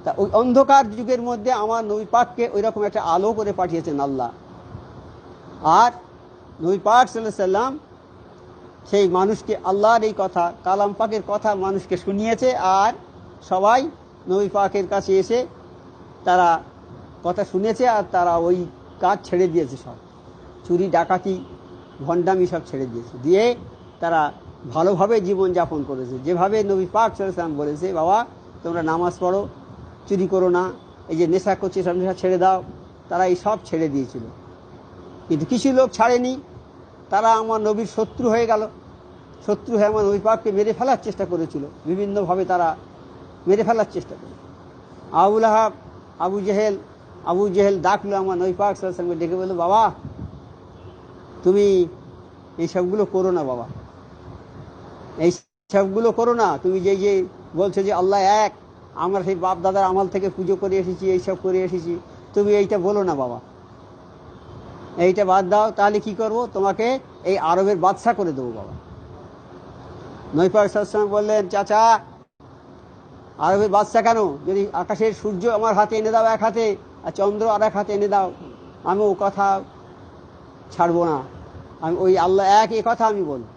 তা ওই অন্ধকার যুগের মধ্যে আমার নবী পাককে ওই রকম একটা আলো করে পাঠিয়েছেন আল্লাহ। আর নবী পাক সাল্লাল্লাহু আলাইহি সাল্লাম সেই মানুষকে আল্লাহর এই কথা, কালাম পাকের কথা মানুষকে শুনিয়েছে। আর সবাই নবী পাকের কাছে এসে তারা কথা শুনেছে, আর তারা ওই কাজ ছেড়ে দিয়েছে, সব চুরি ডাকাতি ভণ্ডামি সব ছেড়ে দিয়েছে, দিয়ে তারা ভালোভাবে জীবনযাপন করেছে। যেভাবে নবী পাক সাল্লাল্লাহু আলাইহি সাল্লাম বলেছে, বাবা তোমরা নামাজ পড়ো, চুরি করো না, এই যে নেশা করছে সব নেশা ছেড়ে দাও, তারা এই সব ছেড়ে দিয়েছিল। কিন্তু কিছু লোক ছাড়েনি, তারা আমার নবীর শত্রু হয়ে গেল, শত্রু হয়ে আমার নবী পাককে মেরে ফেলার চেষ্টা করেছিল, বিভিন্নভাবে তারা মেরে ফেলার চেষ্টা করে। আবু লাহাব, আবু জেহেল ডাকলো আমার নবী পাক সাল্লাল্লাহু আলাইহি ওয়াসাল্লামকে, ডেকে বলল, বাবা তুমি এই সবগুলো করো না, বাবা এই সবগুলো করো না, তুমি যে যে বলছো যে আল্লাহ এক, আমরা সেই বাপ দাদার আমল থেকে পুজো করে এসেছি, এইসব করে এসেছি, তুমি এইটা বলো না বাবা, এইটা বাদ দাও। তাহলে কি করব, তোমাকে এই আরবের বাদশা করে দেবো বাবা। নবী পাক সাল্লাল্লাহু আলাইহি ওয়াসাল্লাম বললেন, চাচা আরবের বাদশা কেন, যদি আকাশের সূর্য আমার হাতে এনে দাও এক হাতে, আর চন্দ্র আর এক হাতে এনে দাও, আমি ও কথা ছাড়বো না, আমি ওই আল্লাহ এক, এ কথা আমি বলবো।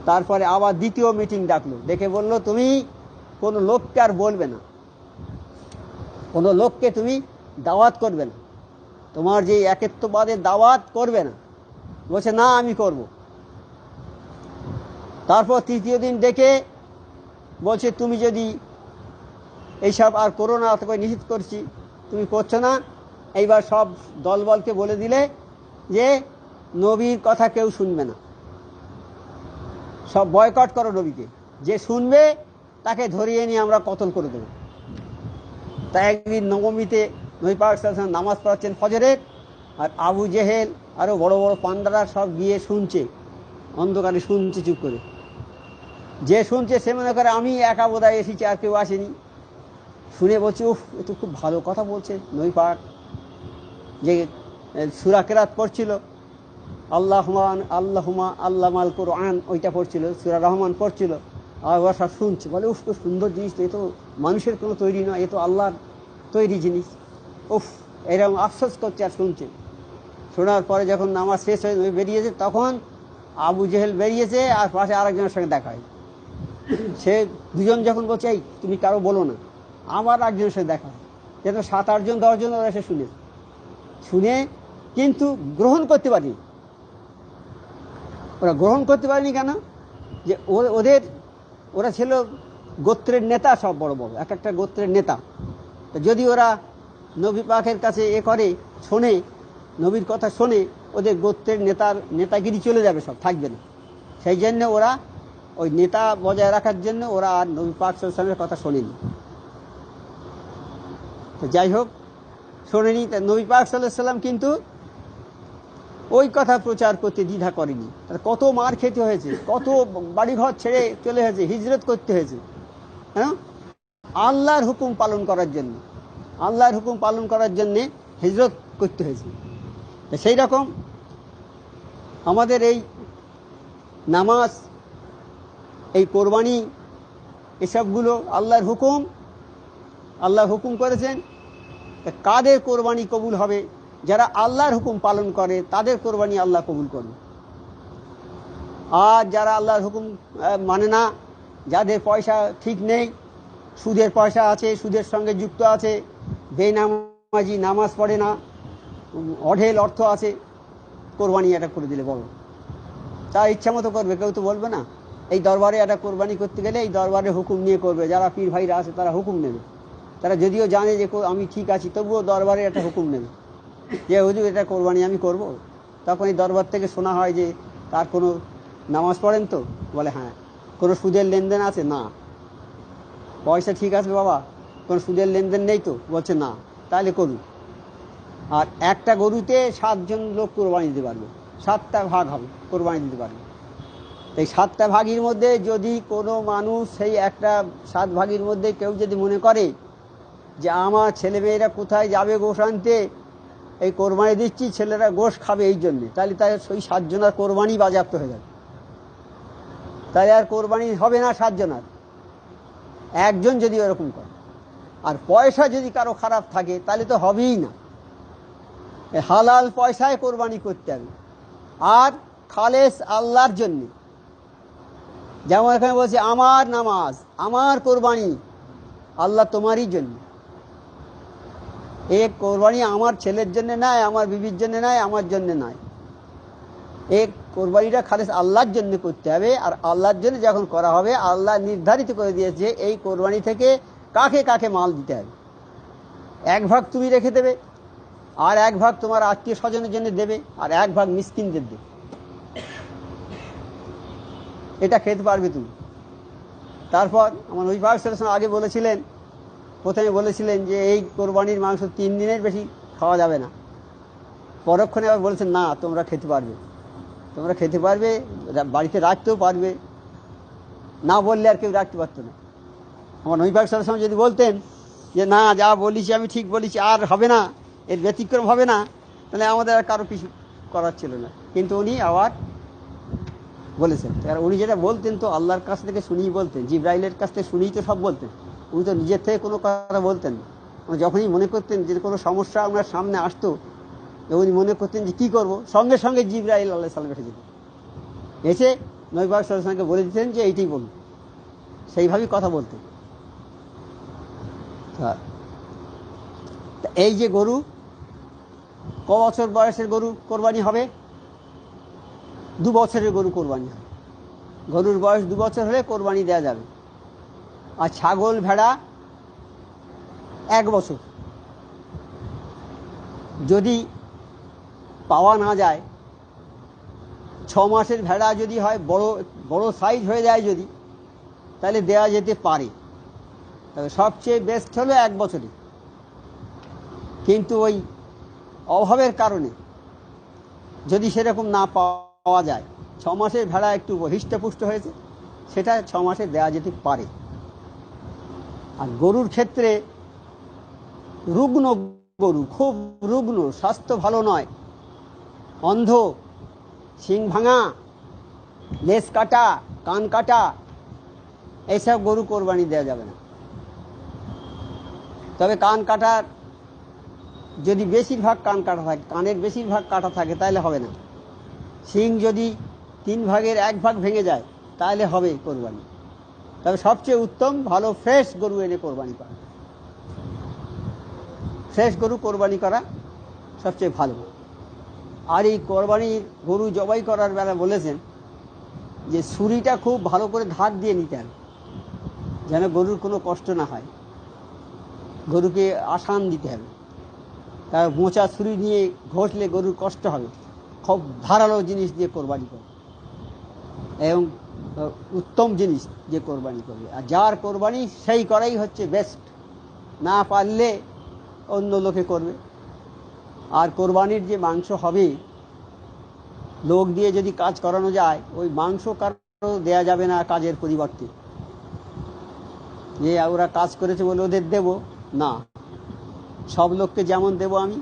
তারপরে আবার দ্বিতীয় মিটিং ডাকলো, ডেকে বললো, তুমি কোনো লোককে আর বলবে না, কোনো লোককে তুমি দাওয়াত করবে না, তোমার যে একেত্ববাদের দাওয়াত করবে না। বলছে, না আমি করব। তারপর তৃতীয় দিন ডেকে বলছে, তুমি যদি এইসব আর করো না, তোকে নিষেধ করছি, তুমি করছো না, এইবার সব দলবলকে বলে দিলে যে নবীর কথা কেউ শুনবে না, সব বয়কট করো নবীকে, যে শুনবে তাকে ধরিয়ে নিয়ে আমরা কতল করে দেবো। তাই একদিন নবমীতে নবী পাক সাল্লাল্লাহু আলাইহি ওয়াসাল্লাম নামাজ পড়াচ্ছেন ফজরের, আর আবু জেহেল আরো বড় বড় পান্ডারা সব গিয়ে শুনছে, অন্ধকারে শুনছে চুপ করে। যে শুনছে সে মনে করে আমি একা বোধহয় এসেছি, আর কেউ আসেনি। শুনে বলছে, উফ এ তো খুব ভালো কথা বলছে নবী পাক, যে সূরা কেরাত পড়ছিল, আল্লাহুমা আল্লামাল কুরআন ওইটা পড়ছিল, সূরা রহমান পড়ছিল, আর ওরা সব শুনছে, বলে উফ খুব সুন্দর জিনিস, তো এ তো মানুষের কোনো তৈরি নয়, এ তো আল্লাহর তৈরি জিনিস। উফ এরকম আফসোস করছে আর শুনছে। শোনার পরে যখন নামাজ শেষ হয়ে বেরিয়েছে, তখন আবু জেহেল বেরিয়েছে, আর পাশে আরেকজনের সঙ্গে দেখা হয়। সে দুজন যখন বলছে, এই তুমি কারো বলো না, আমার একজনের সাথে দেখা হয়, যেন 7-8 জন 10 জন ওরা এসে শুনে কিন্তু গ্রহণ করতে পারেনি। ওরা গ্রহণ করতে পারেনি কেন, যে ওরা ছিল গোত্রের নেতা, সব বড় বড় এক একটা গোত্রের নেতা। তো যদি ওরা নবী পাকের কাছে শোনে, নবীর কথা শোনে, ওদের গোত্রের নেতাগিরি চলে যাবে, সব থাকবে না। সেই জন্য ওরা ওই নেতা বজায় রাখার জন্য ওরা আর নবী পাক সাল্লাল্লাহু আলাইহি ওয়াসাল্লামের কথা শোনেনি। তো যাই হোক, শোনেনি, তা নবী পাক সাল্লাল্লাহু আলাইহি ওয়াসাল্লাম কিন্তু ওই কথা প্রচার করতে দ্বিধা করেনি। তার কত মার খেতে হয়েছে, কত বাড়িঘর ছেড়ে চলে হয়েছে, হিজরত করতে হয়েছে, হ্যাঁ, আল্লাহর হুকুম পালন করার জন্য, আল্লাহর হুকুম পালন করার জন্যে হিজরত করতে হয়েছে। তো সেই রকম আমাদের এই নামাজ, এই কোরবানি, এসবগুলো আল্লাহর হুকুম, আল্লাহ হুকুম করেছেন। কাদের কোরবানি কবুল হবে, যারা আল্লাহর হুকুম পালন করে তাদের কোরবানি আল্লাহ কবুল করবে। আর যারা আল্লাহর হুকুম মানে না, যাদের পয়সা ঠিক নেই, সুদের পয়সা আছে, সুদের সঙ্গে যুক্ত আছে, বেনামাজি, নামাজ পড়ে না, অঢেল অর্থ আছে, কোরবানি এটা করে দিলে বড়, তার ইচ্ছা মতো করবে, কেউ তো বলবে না। এই দরবারে একটা কোরবানি করতে গেলে এই দরবারে হুকুম নিয়ে করবে, যারা পীর ভাইরা আছে তারা হুকুম নেবে, তারা যদিও জানে যে আমি ঠিক আছি, তবুও দরবারে একটা হুকুম নেবে যে হুজুর এটা কোরবানি আমি করব। তখন এই দরবার থেকে শোনা হয় যে তার কোনো নামাজ পড়েন তো, বলে হ্যাঁ। কোনো সুদের লেনদেন আছে না, পয়সা ঠিক আছে বাবা, কোনো সুদের লেনদেন নেই তো, বলছে না, তাহলে করুন। আর একটা গরুতে 7 জন লোক কোরবানি দিতে পারবে, 7টা ভাগ হবে, কোরবানি দিতে পারবে। এই 7টা ভাগের মধ্যে যদি কোনো মানুষ সেই একটা 7 ভাগের মধ্যে কেউ যদি মনে করে যে আমার ছেলেমেয়েরা কোথায় যাবে গোশ আনতে, এই কোরবানি দিচ্ছি, ছেলেরা গোশ খাবে এই জন্যে, তাহলে তাই ওই 7 জনের কোরবানি বাজেয়াপ্ত হয়ে যাবে। তাই আর কোরবানি হবে না 7 জনের, একজন যদি ওরকম করে। আর পয়সা যদি কারো খারাপ থাকে তাহলে তো হবেই না। হালাল পয়সায় কোরবানি করতে হবে, আর খালেস আল্লাহর জন্যে। যেমন এখানে বলছে আমার নামাজ, আমার কোরবানি আল্লাহ তোমারই জন্য। এই কোরবানি আমার ছেলের জন্য নয়, আমার বিবির জন্য নয়, আমার জন্য নয়। এই কোরবানিটা খালেস আল্লাহর জন্য করতে হবে। আর আল্লাহর জন্য যখন করা হবে, আল্লাহ নির্ধারিত করে দিয়েছে এই কোরবানি থেকে কাকে কাকে মাল দিতে হবে। 1 ভাগ তুমি রেখে দেবে, আর 1 ভাগ তোমার আত্মীয় স্বজনের জন্য দেবে, আর 1 ভাগ মিসকিনদের দেবে। এটা খেতে পারবে তুমি। তারপর আমার অভিভাবক আগে বলেছিলেন, প্রথমে বলেছিলেন যে এই কোরবানির মাংস 3 দিনের বেশি খাওয়া যাবে না। পরক্ষণে আবার বলেছেন না, তোমরা খেতে পারবে, তোমরা খেতে পারবে, বাড়িতে রাখতেও পারবে। না বললে আর কেউ রাখতে পারতো না। আমার অভিভাবক যদি বলতেন যে না, যা বলিছি আমি ঠিক বলেছি, আর হবে না, এর ব্যতিক্রম হবে না, তাহলে আমাদের আর কারো কিছু করার ছিল না। কিন্তু উনি আবার বলেছেন, আর উনি যেটা বলতেন তো আল্লাহর কাছ থেকে শুনিই বলতেন, জিবরাইলের কাছ থেকে শুনিই তো সব বলতেন। উনি তো নিজের থেকে কোনো কথা বলতেন না। যখনই মনে করতেন যে কোনো সমস্যা আপনার সামনে আসতো, উনি মনে করতেন যে কী করবো, সঙ্গে সঙ্গে জিবরাইল আলাইহিস সালাম এসে যেতেন, এসে নবী পাক সাল্লাল্লাহু আলাইহি ওয়াসাল্লামকে বলে দিতেন যে এইটাই বলুন, সেইভাবেই কথা বলতেন। এই যে গরু, ক বছর বয়সের গরু কোরবানি হবে? 2 বছরের গরু কোরবানি হবে। গরুর বয়স 2 বছর হলে কোরবানি দেওয়া যাবে। আর ছাগল ভেড়া 1 বছর। যদি পাওয়া না যায়, 6 মাসের ভেড়া যদি হয়, বড় বড় সাইজ হয়ে যায় যদি, তাহলে দেওয়া যেতে পারে। তবে সবচেয়ে বেস্ট হলো 1 বছরই। কিন্তু ওই অভাবের কারণে যদি সেরকম না পাওয়া যায়, 6 মাসের ভেড়া একটু হৃষ্টপুষ্ট হয়েছে, সেটা 6 মাসে দেওয়া যেতে পারে। আর গরুর ক্ষেত্রে রুগ্ন গরু, খুব রুগ্ন, স্বাস্থ্য ভালো নয়, অন্ধ, শিং ভাঙা, লেজ কাটা, কান কাটা, এইসব গরু কোরবানি দেওয়া যাবে না। তবে কান কাটার যদি বেশিরভাগ কান কাটা থাকে, কানের বেশিরভাগ কাটা থাকে, তাহলে হবে না। শিং যদি 3 ভাগের 1 ভাগ ভেঙে যায়, তাহলে হবে কোরবানি। তবে সবচেয়ে উত্তম ভালো ফ্রেশ গরু এনে কোরবানি করা, ফ্রেশ গরু কোরবানি করা সবচেয়ে ভালো। আর এই কোরবানির গরু জবাই করার বেলা বলেছেন যে ছুরিটা খুব ভালো করে ধার দিয়ে নিতে হবে, যেন গরুর কোনো কষ্ট না হয়। গরুকে আসান দিতে হবে, তার মোচা ছুরি নিয়ে ঘষলে গরুর কষ্ট হবে। খুব ধারালো জিনিস দিয়ে কোরবানি করবে, এবং উত্তম জিনিস দিয়ে কোরবানি করবে। আর যার কোরবানি সেই করাই হচ্ছে বেস্ট, না পারলে অন্য লোকে করবে। আর কোরবানির যে মাংস হবে, লোক দিয়ে যদি কাজ করানো যায়, ওই মাংস কারো দেয়া যাবে না কাজের পরিবর্তে, যে ওরা কাজ করেছে বলে ওদের দেব না। সব লোককে যেমন দেব আমি,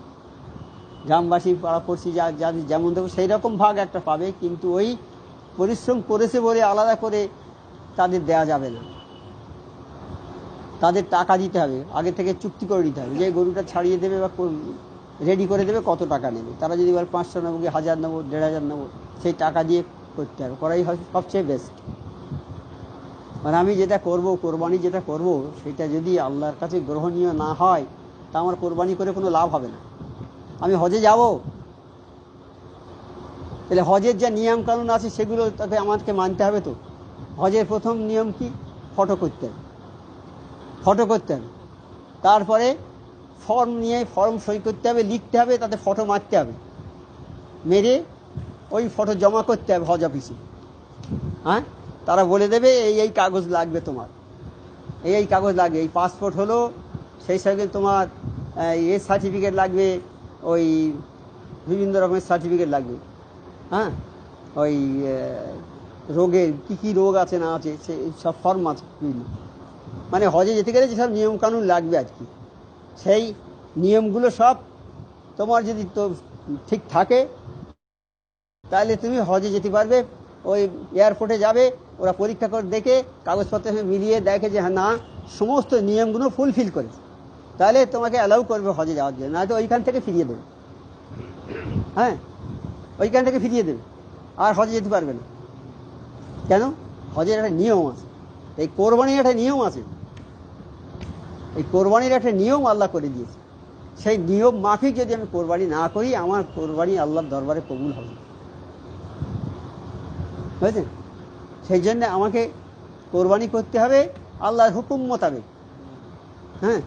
গ্রামবাসী পাড়াপড়শি যাদের যেমন দেবো সেই রকম ভাগ একটা পাবে, কিন্তু ওই পরিশ্রম করেছে বলে আলাদা করে তাদের দেয়া যাবে না। তাদের টাকা দিতে হবে, আগে থেকে চুক্তি করে দিতে হবে যে গরুটা ছাড়িয়ে দেবে বা রেডি করে দেবে, কত টাকা নেবে। তারা যদি বলে 500 নেবো, 1000 নেবো, 1500 নেবো, সেই টাকা দিয়ে করতে হবে, করাই হয় সবচেয়ে বেস্ট। মানে আমি যেটা করব, কোরবানি যেটা করব, সেটা যদি আল্লাহর কাছে গ্রহণীয় না হয়, তা আমার কোরবানি করে কোনো লাভ হবে না। আমি হজে যাব, তাহলে হজের যা নিয়ম কানুন আছে সেগুলো তাকে আমাকে মানতে হবে। তো হজের প্রথম নিয়ম কি? ফটো করতে হবে, ফটো করতে হবে। তারপরে ফর্ম নিয়ে ফর্ম সই করতে হবে, লিখতে হবে, তাতে ফটো মারতে হবে, মেরে ওই ফটো জমা করতে হবে হজ অফিসে। হ্যাঁ, তারা বলে দেবে এই এই কাগজ লাগবে তোমার, এই এই কাগজ লাগবে, এই পাসপোর্ট হলো, সেই সঙ্গে তোমার সার্টিফিকেট লাগবে, ওই বিভিন্ন রকমের সার্টিফিকেট লাগবে। হ্যাঁ, ওই রোগের কী কী রোগ আছে না আছে সেই সব ফর্ম আছে বিভিন্ন। মানে হজে যেতে গেলে যেসব নিয়মকানুন লাগবে আর কি, সেই নিয়মগুলো সব তোমার যদি তো ঠিক থাকে তাহলে তুমি হজে যেতে পারবে। ওই এয়ারপোর্টে যাবে, ওরা পরীক্ষা করে দেখে কাগজপত্র মিলিয়ে দেখে যে হ্যাঁ না সমস্ত নিয়মগুলো ফুলফিল করেছে, তাহলে তোমাকে অ্যালাউ করবে হজে যাওয়ার জন্য, না তো ওইখান থেকে ফিরিয়ে দেবে। হ্যাঁ, ওইখান থেকে ফিরিয়ে দেবে, আর হজে যেতে পারবে না। কেন? হজের একটা নিয়ম আছে, এই কোরবানির একটা নিয়ম আছে, এই কোরবানির একটা নিয়ম আল্লাহ করে দিয়েছে। সেই নিয়ম মাফিক যদি আমি কোরবানি না করি, আমার কোরবানি আল্লাহর দরবারে কবুল হবে না। বুঝলেন? সেই জন্য আমাকে কোরবানি করতে হবে আল্লাহর হুকুম মোতাবেক। হ্যাঁ,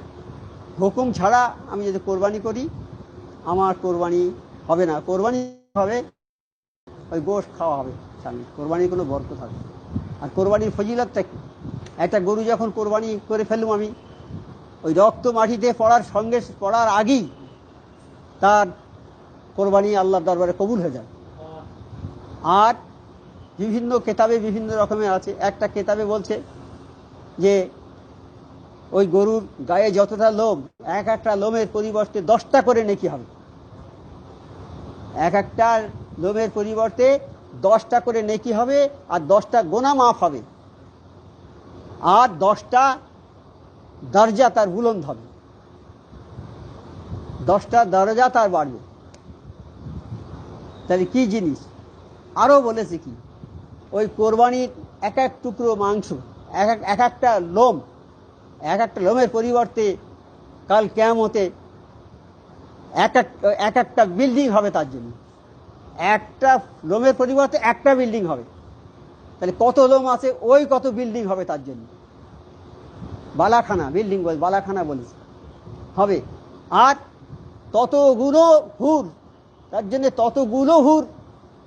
হুকুম ছাড়া আমি যদি কোরবানি করি আমার কোরবানি হবে না। কোরবানি হবে ওই গোশত খাওয়া হবে, সামনে কোরবানির কোনো বরকত হবে। আর কোরবানির ফজিলতটা কি? একটা গরু যখন কোরবানি করে ফেললাম আমি, ওই রক্ত মাটিতে পড়ার আগেই তার কোরবানি আল্লাহর দরবারে কবুল হয়ে যায়। আর বিভিন্ন কেতাবে বিভিন্ন রকমের আছে। একটা কেতাবে বলছে যে ওই গরুর গায়ে যতটা লোম, এক একটা লোমের পরিবর্তে 10টা করে নেকি হবে। এক একটা লোমের পরিবর্তে 10টা করে নেকি হবে, আর 10টা গোনা মাফ হবে, আর 10টা দরজা তার বুলন্দ হবে, 10টা দরজা তার বাড়বে। তাহলে কি জিনিস? আরো বলেছে কি, ওই কোরবানির এক এক টুকরো মাংস, এক একটা লোম, এক একটা লোমের পরিবর্তে কাল কিয়ামতে এক একটা বিল্ডিং হবে তার জন্য। একটা লোমের পরিবর্তে একটা বিল্ডিং হবে। তাহলে কত লোম আছে ওই কত বিল্ডিং হবে তার জন্য। বালাখানা বিল্ডিং বলে, বালাখানা বলেছে হবে। আর ততগুলো হুর, তার জন্য ততগুলো হুর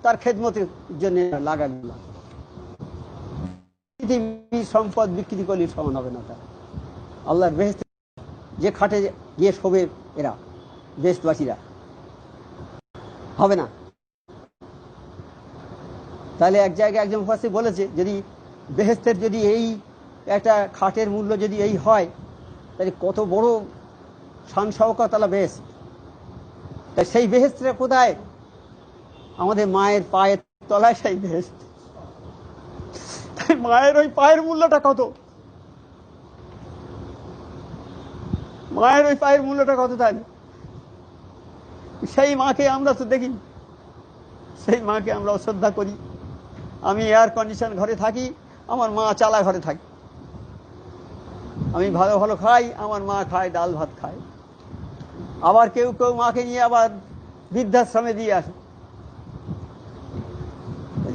তার খেদমতের জন্য লাগাবে। পৃথিবীর সম্পদ বিক্রি করলে সমান হবে না তার আল্লাহর বেহেশতে যে খাটে গিয়ে শোবে এরা বেহেশতবাসীরা, হবে না। তাহলে এক জায়গায় একজন মুফাসসির বলেছে, যদি বেহেশতের যদি এই একটা খাটের মূল্য যদি এই হয়, তাহলে কত বড় শান শওকত আলা বেহেশত। তাই সেই বেহেশতটা কোথায়? আমাদের মায়ের পায়ের তলায় সেই বেহেশত। তাই মায়ের ওই পায়ের মূল্যটা কত? মায়ের ওই পায়ের মূল্যটা কত? তাহলে সেই মাকে আমরা তো দেখি, সেই মাকে আমরা অশ্রদ্ধা করি। আমি এয়ার কন্ডিশন ঘরে থাকি, আমার মা চালা ঘরে থাকে। আমি ভালো ভালো খাই, আমার মা খায় ডাল ভাত খায়। আবার কেউ কেউ মাকে নিয়ে আবার বৃদ্ধাশ্রমে দিয়ে আসে।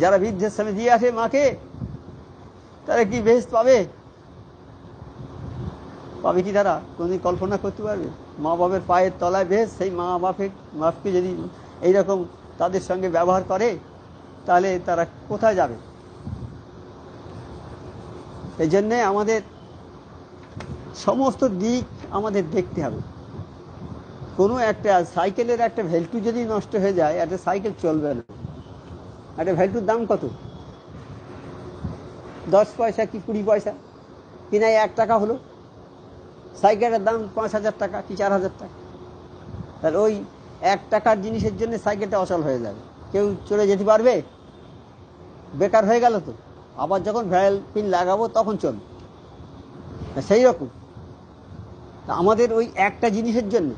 যারা বৃদ্ধাশ্রমে দিয়ে আসে মাকে, তারা কি বেহেশত পাবে? পাবে কি তারা? কোনদিন কল্পনা করতে পারবে? মা বাপের পায়ের তলায় বেহেশত। সেই মা বাপকে যদি এইরকম তাদের সঙ্গে ব্যবহার করে, তাহলে তারা কোথায় যাবে? এই জন্যে আমাদের সমস্ত দিক আমাদের দেখতে হবে। কোনো একটা সাইকেলের একটা ভেল্টু যদি নষ্ট হয়ে যায়, একটা সাইকেল চলবে না। একটা ভেল্টুর দাম কত? 10 পয়সা কি 20 পয়সা, কিনা 1 টাকা হলো। সাইকেলের দাম 5,000 টাকা কি 4,000 টাকা। তাহলে ওই 1 টাকার জিনিসের জন্য সাইকেলটা অচল হয়ে যাবে, কেউ চলে যেতে পারবে? বেকার হয়ে গেল তো। আবার যখন ভ্যাল পিন লাগাবো তখন চলবে। সেই রকম আমাদের ওই একটা জিনিসের জন্য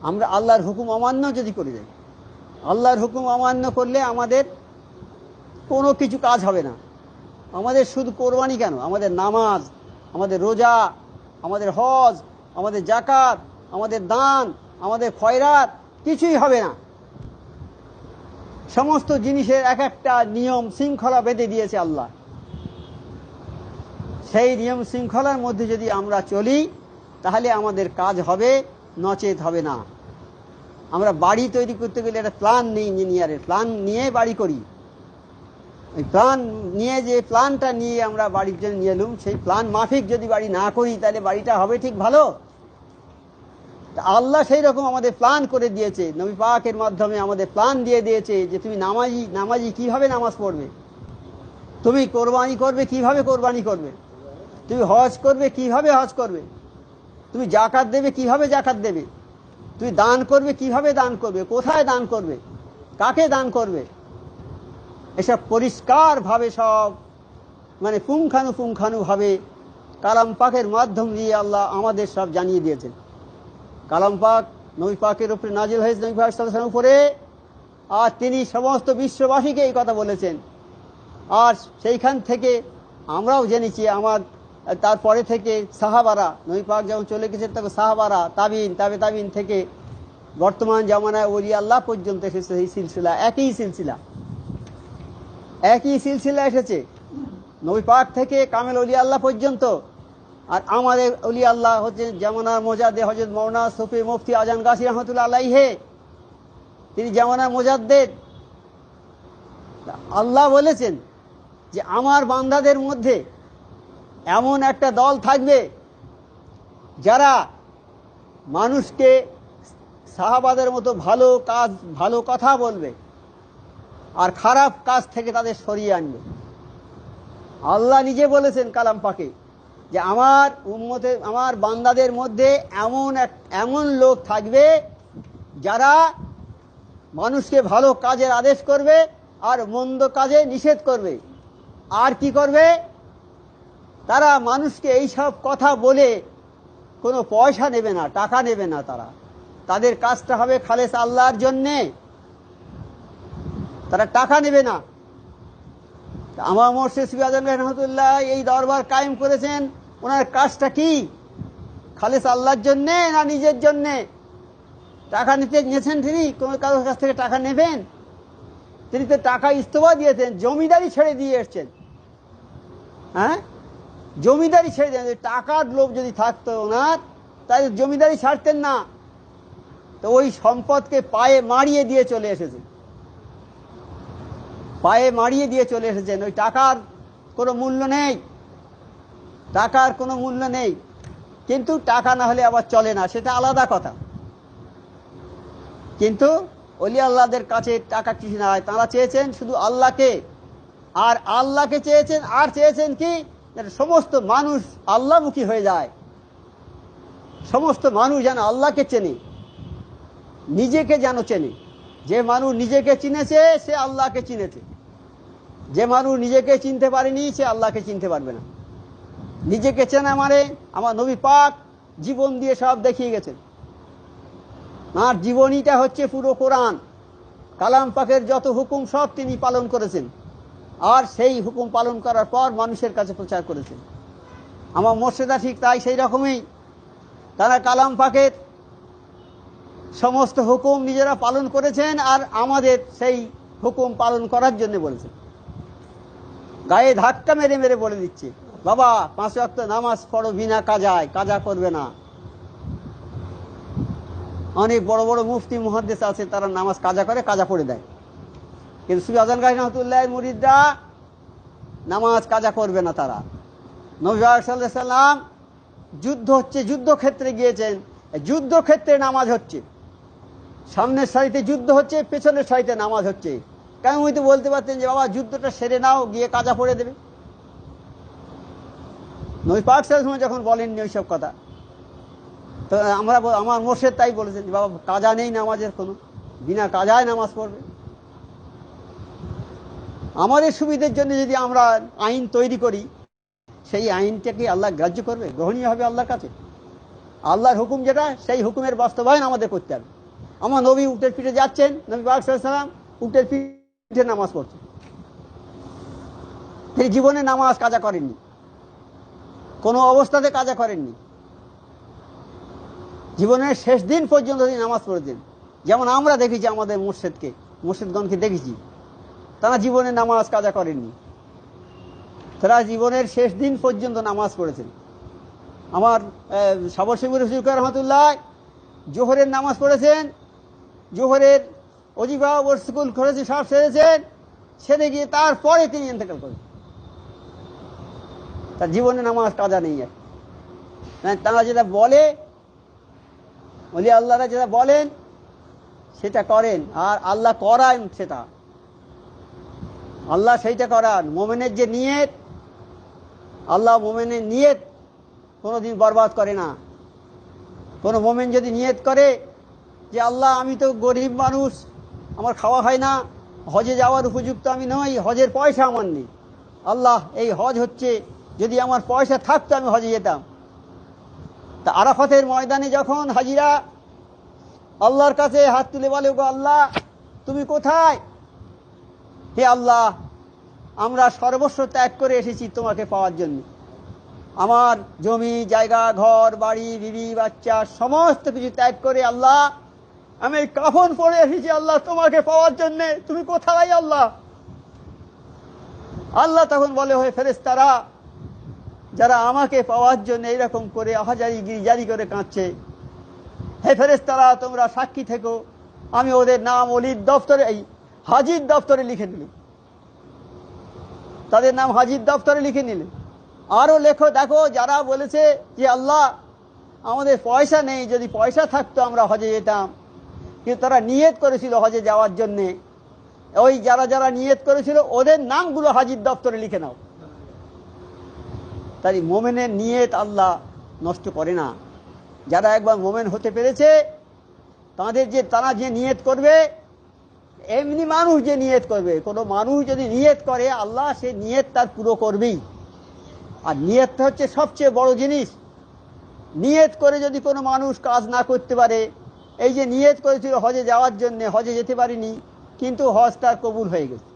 আমরা আল্লাহর হুকুম অমান্য যদি করে যাই, আল্লাহর হুকুম অমান্য করলে আমাদের কোনো কিছু কাজ হবে না। আমাদের শুধু কোরবানি কেন, আমাদের নামাজ, আমাদের রোজা, আমাদের হজ, আমাদের যাকাত, আমাদের দান, আমাদের খয়রাত কিছুই হবে না। সমস্ত জিনিসের এক একটা নিয়ম শৃঙ্খলা বেঁধে দিয়েছে আল্লাহ। সেই নিয়ম শৃঙ্খলার মধ্যে যদি আমরা চলি, তাহলে আমাদের কাজ হবে, নচেত হবে না। আমরা বাড়ি তৈরি করতে গেলে একটা প্ল্যান নেই, ইঞ্জিনিয়ারের প্ল্যান নিয়ে বাড়ি করি। ওই প্ল্যান নিয়ে, যে প্ল্যানটা নিয়ে আমরা বাড়ির জন্য নিয়ে এলুম, সেই প্ল্যান মাফিক যদি বাড়ি না করি, তাহলে বাড়িটা হবে ঠিক ভালো? আল্লাহ সেই রকম আমাদের প্ল্যান করে দিয়েছে, নবী পাকের মাধ্যমে আমাদের প্ল্যান দিয়ে দিয়েছে যে তুমি নামাজি কিভাবে নামাজ পড়বে, তুমি কোরবানি করবে কিভাবে কোরবানি করবে, তুমি হজ করবে কিভাবে হজ করবে, তুমি যাকাত দেবে কিভাবে যাকাত দেবে। তুই দান করবে, কিভাবে দান করবে, কোথায় দান করবে, কাকে দান করবে, এসব পরিষ্কার ভাবে সব মানে পুঙ্খানু ভাবে কালাম পাকের মাধ্যম দিয়ে আল্লাহ আমাদের সব জানিয়ে দিয়েছেন। কালাম পাক নবী পাকের উপরে নাজিল হয়েছে, নবী পাক সাল্লাল্লাহু আলাইহি ওয়াসাল্লামের উপরে, আর তিনি সমস্ত বিশ্ববাসীকে এই কথা বলেছেন। আর সেইখান থেকে আমরাও জেনেছি, তারপরে থেকে সাহাবারা, নবী পাক যখন চলে গেছেন তখন সাহাবারা, তাবিন, তাবিন থেকে বর্তমান জামানায় ওলি আল্লাহ পর্যন্ত এসেছে। এই সিলসিলা একই সিলসিলা এসেছে, নবী পাক থেকে কামেল ওলি আল্লাহ পর্যন্ত। আর আমাদের ওলি আল্লাহ হচ্ছেন জামানার মোজাদ্দে হযরত মাওলানা শফি মুফতি আজান গাছি রহমাতুল্লাহ আলাইহি, তিনি জামানার মোজাদ্দেদ। আল্লাহ বলেছেন যে আমার বান্দাদের মধ্যে এমন একটা দল থাকবে যারা মানুষকে সাহাবাদের মতো ভালো কাজ, ভালো কথা বলবে আর খারাপ কাজ থেকে তাদের সরিয়ে আনবে। আল্লাহ নিজে বলেছেন কালাম পাকে যে আমার বান্দাদের মধ্যে এমন লোক থাকবে যারা মানুষকে ভালো কাজের আদেশ করবে আর মন্দ কাজে নিষেধ করবে। আর কি করবে? তারা মানুষকে এইসব কথা বলে কোনো পয়সা নেবে না, টাকা নেবে না। তাদের কাজটা হবে খালেস আল্লাহর জন্যে, তারা টাকা নেবে না। আমার মুর্শিদ সুফি আজম রহমতুল্লাহ এই দরবার কায়েম করেছেন, ওনার কাজটা কি? খালেস আল্লাহর জন্যে না নিজের জন্যে? টাকা নিয়েছেন তিনি? কোনো কারোর কাছ থেকে টাকা নেবেন? তিনি তো টাকা ইস্তফা দিয়েছেন, জমিদারি ছেড়ে দিয়ে এসছেন। হ্যাঁ, জমিদারি ছেড়ে দেন। টাকার লোভ যদি থাকতো ওনার, তাহলে জমিদারি ছাড়তেন না। তো ওই সম্পদকে পায়ে মারিয়ে দিয়ে চলে এসেছেন, ওই টাকার কোনো মূল্য নেই। কিন্তু টাকা না হলে আবার চলে না, সেটা আলাদা কথা। কিন্তু ওলি আল্লাহদের কাছে টাকা কিছু নয়, তারা চেয়েছেন শুধু আল্লাহকে, আর আল্লাহকে চেয়েছেন কি, সমস্ত মানুষ আল্লাহমুখী হয়ে যায়, সমস্ত মানুষ যেন আল্লাহকে চেনে, নিজেকে যেন চেনে। যে মানুষ নিজেকে চিনেছে সে আল্লাহকে চিনেছে, যে মানুষ নিজেকে চিনতে পারেনি সে আল্লাহকে চিনতে পারবে না। নিজেকে চেনা মানে আমার নবী পাক জীবন দিয়ে সব দেখিয়ে গেছেন। আর জীবনীটা হচ্ছে পুরো কোরআন। কালাম পাকের যত হুকুম সব তিনি পালন করেছেন, আর সেই হুকুম পালন করার পর মানুষের কাছে প্রচার করেছেন। আমার মোর্শেদা ঠিক তাই, সেই রকমই তারা কালাম পাকের সমস্ত হুকুম নিজেরা পালন করেছেন, আর আমাদের সেই হুকুম পালন করার জন্য বলেছেন। গায়ে ধাক্কা মেরে মেরে বলে দিচ্ছে, বাবা 5 ওয়াক্ত নামাজ পড়ো বিনা কাজায়, কাজা করবে না। অনেক বড় বড় মুফতি মুহাদ্দিস আছে, তারা নামাজ কাজা করে, কাজা পড়ে দেয়। কিন্তু সুফি আজম গাজী রহমাতুল্লাহর মুরিদরা নামাজ কাজা করবে না। তারা নবী সাল্লাল্লাহু আলাইহি সাল্লাম যুদ্ধক্ষেত্রে গিয়েছেন, যুদ্ধক্ষেত্রে নামাজ হচ্ছে, সামনের সারিতে যুদ্ধ হচ্ছে, পেছনের সারিতে নামাজ হচ্ছে। কেন উনি তো বলতে পারতেন যে বাবা যুদ্ধটা সেরে নাও, গিয়ে কাজা পড়ে দেবে। নবী পাক সাল্লাল্লাহু আলাইহি ওয়াসাল্লাম যখন বলেননি ওইসব কথা, তো আমার মোর্শেদ তাই বলেছেন যে বাবা কাজা নেই নামাজের, কোনো বিনা কাজায় নামাজ পড়বে। আমাদের সুবিধার জন্য যদি আমরা আইন তৈরি করি, সেই আইনটাকে আল্লাহ গ্রাহ্য করবে, গ্রহণীয় হবে আল্লাহর কাছে? আল্লাহর হুকুম যেটা, সেই হুকুমের বাস্তবায়ন আমাদের করতে হবে। আমার নবী উটের পিঠে যাচ্ছেন, নবী পাক সাল্লাল্লাহু আলাইহি ওয়াসাল্লাম উটের পিঠে নামাজ পড়ছেন। তিনি জীবনে নামাজ কাজা করেননি, কোনো অবস্থাতে কাজা করেননি। জীবনের শেষ দিন পর্যন্ত তিনি নামাজ পড়েছেন। যেমন আমরা দেখেছি আমাদের মুর্শিদগণকে দেখেছি, তারা জীবনে নামাজ কাজা করেননি, তারা জীবনের শেষ দিন পর্যন্ত নামাজ পড়েছেন। আমার সাবর শিবুর হুজুর রহমতুল্লাহ জোহরের নামাজ পড়েছেন, জোহরের ওজিফা স্কুল করেছে, সব সেরে গিয়ে তারপরে তিনি ইন্তেকাল করেন। তার জীবনে নামাজ কাজা নেই। তারা যেটা বলে, ওলি আল্লাহরা যেটা বলেন সেটা করেন, আর আল্লাহ করান সেটা, আল্লাহ সেইটা করান। মোমেনের যে নিয়ত, আল্লাহ মোমেনের নিয়ত কোনোদিন বরবাদ করে না। কোনো মোমেন যদি নিয়ত করে যে আল্লাহ আমি তো গরিব মানুষ, আমার খাওয়া হয় না, হজে যাওয়ার উপযুক্ত আমি নই, হজের পয়সা আমার নেই। আল্লাহ এই হজ হচ্ছে, যদি আমার পয়সা থাকতো আমি হজে যেতাম। তা আরাফাতের ময়দানে যখন হাজিরা আল্লাহর কাছে হাত তুলে বলে, গো আল্লাহ তুমি কোথায়? হে আল্লাহ, আমরা সর্বস্ব ত্যাগ করে এসেছি তোমাকে পাওয়ার জন্য। আমার জমি জায়গা, ঘর বাড়ি, বিবি বাচ্চা সমস্ত কিছু ত্যাগ করে আল্লাহ আমি কাফন পরে এসেছি আল্লাহ তোমাকে পাওয়ার জন্য। তুমি কোথায় আল্লাহ? আল্লাহ তখন বলে, হয় ফেরেশতারা যারা আমাকে পাওয়ার জন্য এইরকম করে আহাজারি গিরিজারি করে কাঁদছে, হে ফেরেশতারা তোমরা সাক্ষী থেকো, আমি ওদের নাম অলির দপ্তরে, এই হাজির দপ্তরে লিখে দিলাম। তাদের নাম হাজির দপ্তরে লিখে নিলেন। আরো লেখো, দেখো যারা বলেছে যে আল্লাহ আমাদের পয়সা নেই, যদি পয়সা থাকতো আমরা হজে যেতাম, কিন্তু তারা নিয়ত করেছিল হজে যাওয়ার জন্যে, ওই যারা যারা নিয়ত করেছিল ওদের নামগুলো হাজির দপ্তরে লিখে নাও। তাই মোমেনের নিয়ত আল্লাহ নষ্ট করে না। যারা একবার মোমেন হতে পেরেছে তারা যে নিয়ত করবে, এমনি মানুষ যে নিয়ত করবে, কোনো মানুষ যদি নিয়ত করে আল্লাহ সে নিয়ত তার পুরো করবেই। আর নিয়তটা হচ্ছে সবচেয়ে বড় জিনিস। নিয়ত করে যদি কোনো মানুষ কাজ না করতে পারে, এই যে নিয়ত করেছিল হজে যাওয়ার জন্য, হজে যেতে পারিনি, কিন্তু হজ তার কবুল হয়ে গেছে,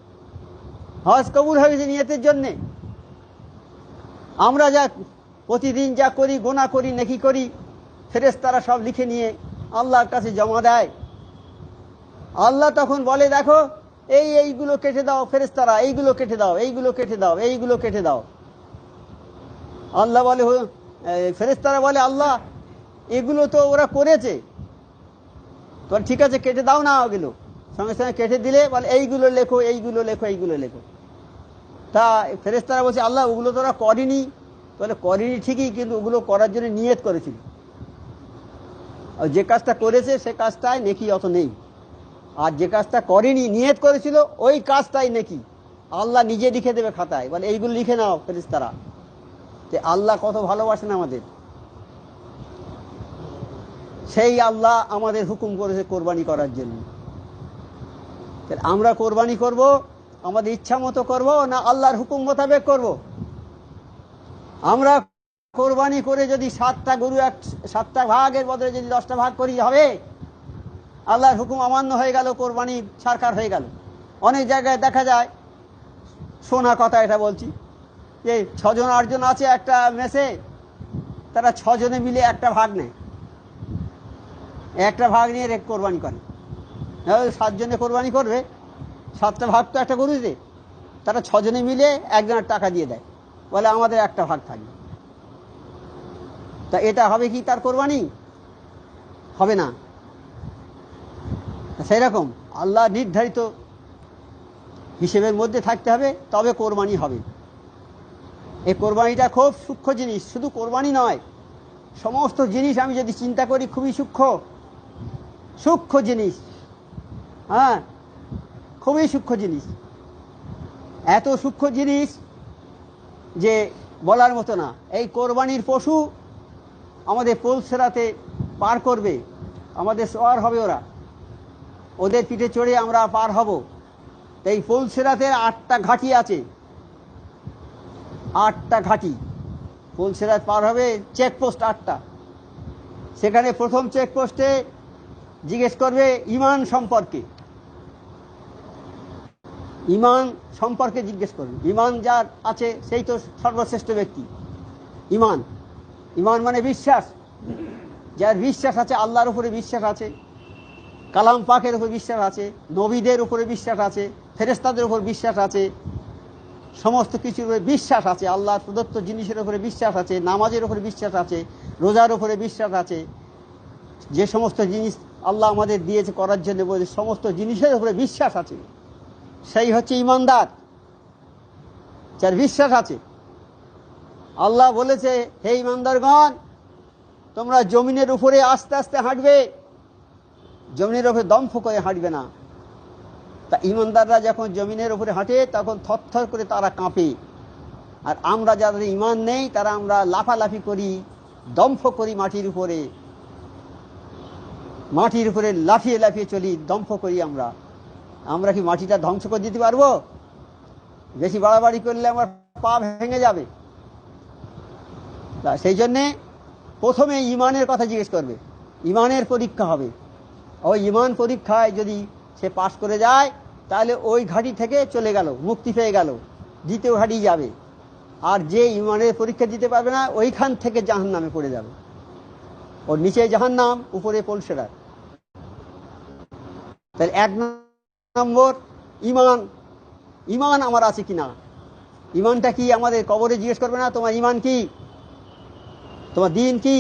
হজ কবুল হয়ে গেছে নিয়তের জন্যে। আমরা যা প্রতিদিন যা করি, গোনা করি, নেকি করি, ফেরেশতারা সব লিখে নিয়ে আল্লাহর কাছে জমা দেয়। আল্লাহ তখন বলে, দেখো এইগুলো কেটে দাও ফেরেশতারা, এইগুলো কেটে দাও, এইগুলো কেটে দাও, এইগুলো কেটে দাও। আল্লাহ বলে, ফেরেশতারা বলে, আল্লাহ এগুলো তো ওরা করেছে, তো ঠিক আছে কেটে দাও না। ওগুলো সঙ্গে সঙ্গে কেটে দিলে বলে এইগুলো লেখো, এইগুলো লেখো, এইগুলো লেখো। তা ফেরেশতারা বলছে, আল্লাহ ওগুলো তো ওরা করেনি। বলে করেনি ঠিকই, কিন্তু ওগুলো করার জন্য নিয়ত করেছিল। আর যে কাজটা করেছে সে কাজটাই নেকি অত নেই, আর যে কাজটা করেনি নিয়ত করেছিল ওই কাজটাই নেকি আল্লাহ নিজে লিখে দেবে খাতায়। বলে এইগুলো লিখে নাও ফেরেশতারা। যে আল্লাহ কত ভালোবাসেন আমাদের, সেই আল্লাহ আমাদের হুকুম করেছে কোরবানি করার জন্য। আমরা কোরবানি করব আমাদের ইচ্ছা মতো করব না আল্লাহর হুকুম মোতাবেক করব? আমরা কোরবানি করে যদি 7টা গরু 7টা ভাগের বদলে যদি 10টা ভাগ করি হবে? আল্লাহর হুকুম অমান্য হয়ে গেল, কোরবানি সরকার হয়ে গেল। অনেক জায়গায় দেখা যায়, শোনা কথা এটা বলছি, যে 6 জন 8 জন আছে একটা মেসে, তারা 6 জনে মিলে একটা ভাগ নেয়, একটা ভাগ নিয়ে কোরবানি করে। 7 জনে কোরবানি করবে, 7টা ভাগ তো একটা গরুতে, তারা 6 জনে মিলে একজনের টাকা দিয়ে দেয়, বলে আমাদের একটা ভাগ থাকবে। তা এটা হবে কি তার কোরবানি? হবে না। সেই রকম আল্লাহ নির্ধারিত হিসেবের মধ্যে থাকতে হবে, তবে কোরবানি হবে। এই কোরবানিটা খুব সূক্ষ্ম জিনিস, শুধু কোরবানি নয়, সমস্ত জিনিস আমি যদি চিন্তা করি খুবই সূক্ষ্ম জিনিস। হ্যাঁ, খুবই সূক্ষ্ম জিনিস, এত সূক্ষ্ম জিনিস যে বলার মতো না। এই কোরবানির পশু আমাদের পোলসেরাতে পার করবে, আমাদের সওয়ার হবে, ওদের পিঠে চড়ে আমরা পার হব। এই পোলসেরাতে 8টা ঘাঁটি আছে, 8টা ঘাঁটি পোলসেরাত পার হবে, চেকপোস্ট 8টা। সেখানে প্রথম চেকপোস্টে জিজ্ঞেস করবে ঈমান সম্পর্কে, ঈমান সম্পর্কে জিজ্ঞেস করবে। ঈমান যার আছে সেই তো সর্বশ্রেষ্ঠ ব্যক্তি। ঈমান, ঈমান মানে বিশ্বাস। যার বিশ্বাস আছে, আল্লাহর উপরে বিশ্বাস আছে, কালাম পাকের উপর বিশ্বাস আছে, নবীদের উপরে বিশ্বাস আছে, ফেরেশতাদের উপর বিশ্বাস আছে, সমস্ত কিছুর উপরে বিশ্বাস আছে, আল্লাহর প্রদত্ত জিনিসের উপরে বিশ্বাস আছে, নামাজের উপরে বিশ্বাস আছে, রোজার উপরে বিশ্বাস আছে, যে সমস্ত জিনিস আল্লাহ আমাদের দিয়েছে করার জন্য সমস্ত জিনিসের উপরে বিশ্বাস আছে, সেই হচ্ছে ঈমানদার, যার বিশ্বাস আছে। আল্লাহ বলেছে, হে ঈমানদারগণ, তোমরা জমিনের উপরে আস্তে আস্তে হাঁটবে, জমিনের উপরে দম্ভ করে হাঁটবে না। তা ঈমানদাররা যখন জমিনের উপরে হাঁটে তখন থরথর করে তারা কাঁপে, আর আমরা যাদের ঈমান নেই তারা আমরা লাফালাফি করি, দম্ভ করি মাটির উপরে। মাটির উপরে লাফিয়ে লাফিয়ে চলি, দম্ভ করি। আমরা কি মাটিটা ধ্বংস করে দিতে পারবো? বেশি বাড়াবাড়ি করলে আমার পা ভেঙে যাবে। সেই জন্যে প্রথমে ইমানের কথা জিজ্ঞেস করবে, ইমানের পরীক্ষা হবে। ওই ইমান পরীক্ষায় যদি সে পাশ করে যায় তাহলে ওই ঘাঁটি থেকে চলে গেল, মুক্তি পেয়ে গেল, দ্বিতীয় ঘাঁটি যাবে। আর যে ইমানের পরীক্ষা দিতে পারবে না ওইখান থেকে জাহান্নামে পড়ে যাবে। ওর নিচে জাহান্নাম, উপরে পলসেরা। তাহলে 1 নম্বর ইমান। ইমান আমার আছে কিনা? ইমানটা কি আমাদের কবরে জিজ্ঞেস করবে না তোমার ইমান কি, তোমার দিন কি,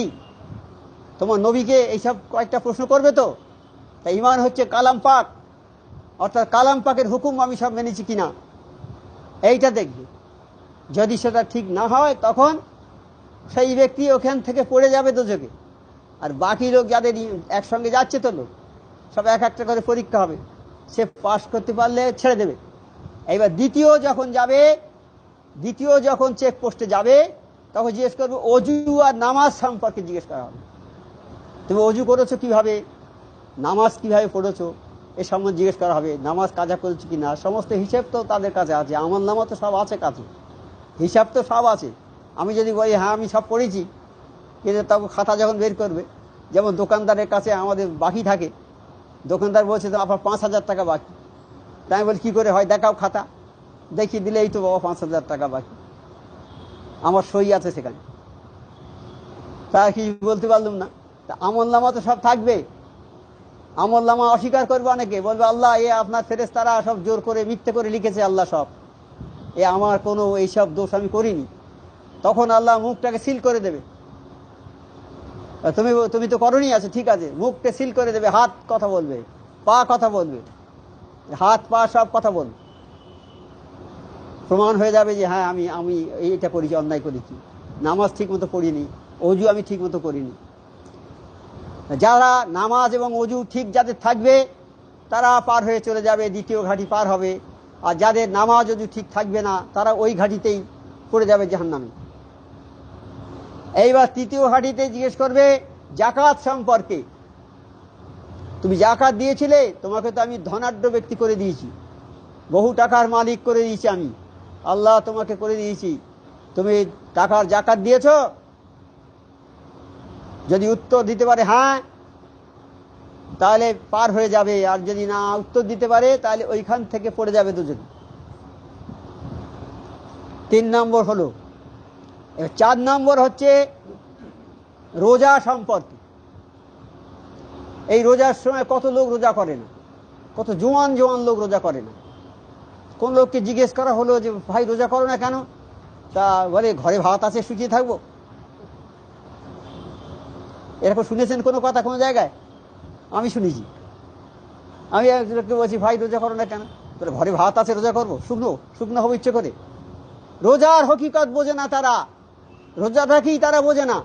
তোমার নবীকে এইসব কয়েকটা প্রশ্ন করবে তো। তাই ইমান হচ্ছে কালাম পাক, অর্থাৎ কালাম পাকের হুকুম আমি সব মেনেছি কিনা এইটা দেখবে। যদি সেটা ঠিক না হয় তখন সেই ব্যক্তি ওখান থেকে পড়ে যাবে দোজখে। আর বাকি লোক যাদের একসঙ্গে যাচ্ছে তো লোক সব এক একটা করে পরীক্ষা হবে, সে পাস করতে পারলে ছেড়ে দেবে। এইবার দ্বিতীয় যখন চেক পোস্টে যাবে তখন জিজ্ঞেস করবে অজু আর নামাজ সম্পর্কে জিজ্ঞেস করা হবে। তুমি অজু করেছো কিভাবে, নামাজ কিভাবে পড়েছো এ সম্বন্ধে জিজ্ঞেস করা হবে। নামাজ কাজা করেছো কিনা, সমস্ত হিসেব তো তাদের কাছে আছে, আমল নামা তো সব আছে কাছে, হিসাব তো সব আছে। আমি যদি বলি হ্যাঁ আমি সব পড়েছি, কিন্তু তখন খাতা যখন বের করবে, যেমন দোকানদারের কাছে আমাদের বাকি থাকে, দোকানদার বলছে তো আপনার 5,000 টাকা বাকি। তাই আমি বলি কী করে হয়, দেখাও খাতা, দেখিয়ে দিলে এই তো বাবা 5,000 টাকা বাকি, আমার সই আছে সেখানে। তা কি বলতে পারলাম না। তা আমল নামা তো সব থাকবে। আমল নামা অস্বীকার করবে অনেকে, বলবে আল্লাহ এ আপনার ফেরেশতারা সব জোর করে মিথ্যে করে লিখেছে, আল্লাহ সব, এ আমার কোনো এইসব দোষ আমি করিনি। তখন আল্লাহ মুখটাকে সিল করে দেবে। তুমি তো করনি, আছে ঠিক আছে, মুখকে সিল করে দেবে। হাত কথা বলবে, পা কথা বলবে, হাত পা সব কথা বলবে, প্রমাণ হয়ে যাবে যে হ্যাঁ আমি এইটা করেছি, অন্যায় করেছি, নামাজ ঠিক মতো পড়িনি, অজু আমি ঠিক মতো করিনি। যারা নামাজ এবং অজু ঠিক যাদের থাকবে তারা পার হয়ে চলে যাবে, দ্বিতীয় ঘাঁটি পার হবে। আর যাদের নামাজ অজু ঠিক থাকবে না তারা ওই ঘাঁটিতেই পড়ে যাবে জাহান্নামে। এইবার তৃতীয় ঘাঁটিতে জিজ্ঞেস করবে জাকাত সম্পর্কে। তুমি জাকাত দিয়েছিলে, তোমাকে তো আমি ধনাঢ্য ব্যক্তি করে দিয়েছি, বহু টাকার মালিক করে দিয়েছি আমি, আল্লাহ তোমাকে করে দিয়েছি, তুমি টাকার জাকাত দিয়েছো? যদি উত্তর দিতে পারে হ্যাঁ তাহলে পার হয়ে যাবে, আর যদি না উত্তর দিতে পারে তাহলে ওইখান থেকে পড়ে যাবে দুজন। 3 নম্বর হলো। 4 নম্বর হচ্ছে রোজা সম্পর্কে। এই রোজার সময় কত লোক রোজা করে না, কত জোয়ান জোয়ান লোক রোজা করে না। কোন লোককে জিজ্ঞেস করা হলো যে ভাই রোজা করো না কেন, তা বলে ঘরে ভাত আছে শুকিয়ে থাকবো। এরকম শুনেছেন কোনো কথা কোনো জায়গায়? আমি শুনেছি। আমি একজনকে বলছি ভাই রোজা করো না কেন, বলে ঘরে ভাত আছে রোজা করবো, শুকনো শুকনো হবে ইচ্ছে করে। রোজার হকিকত বোঝে না তারা, রোজাটা কি তারা বোঝে না।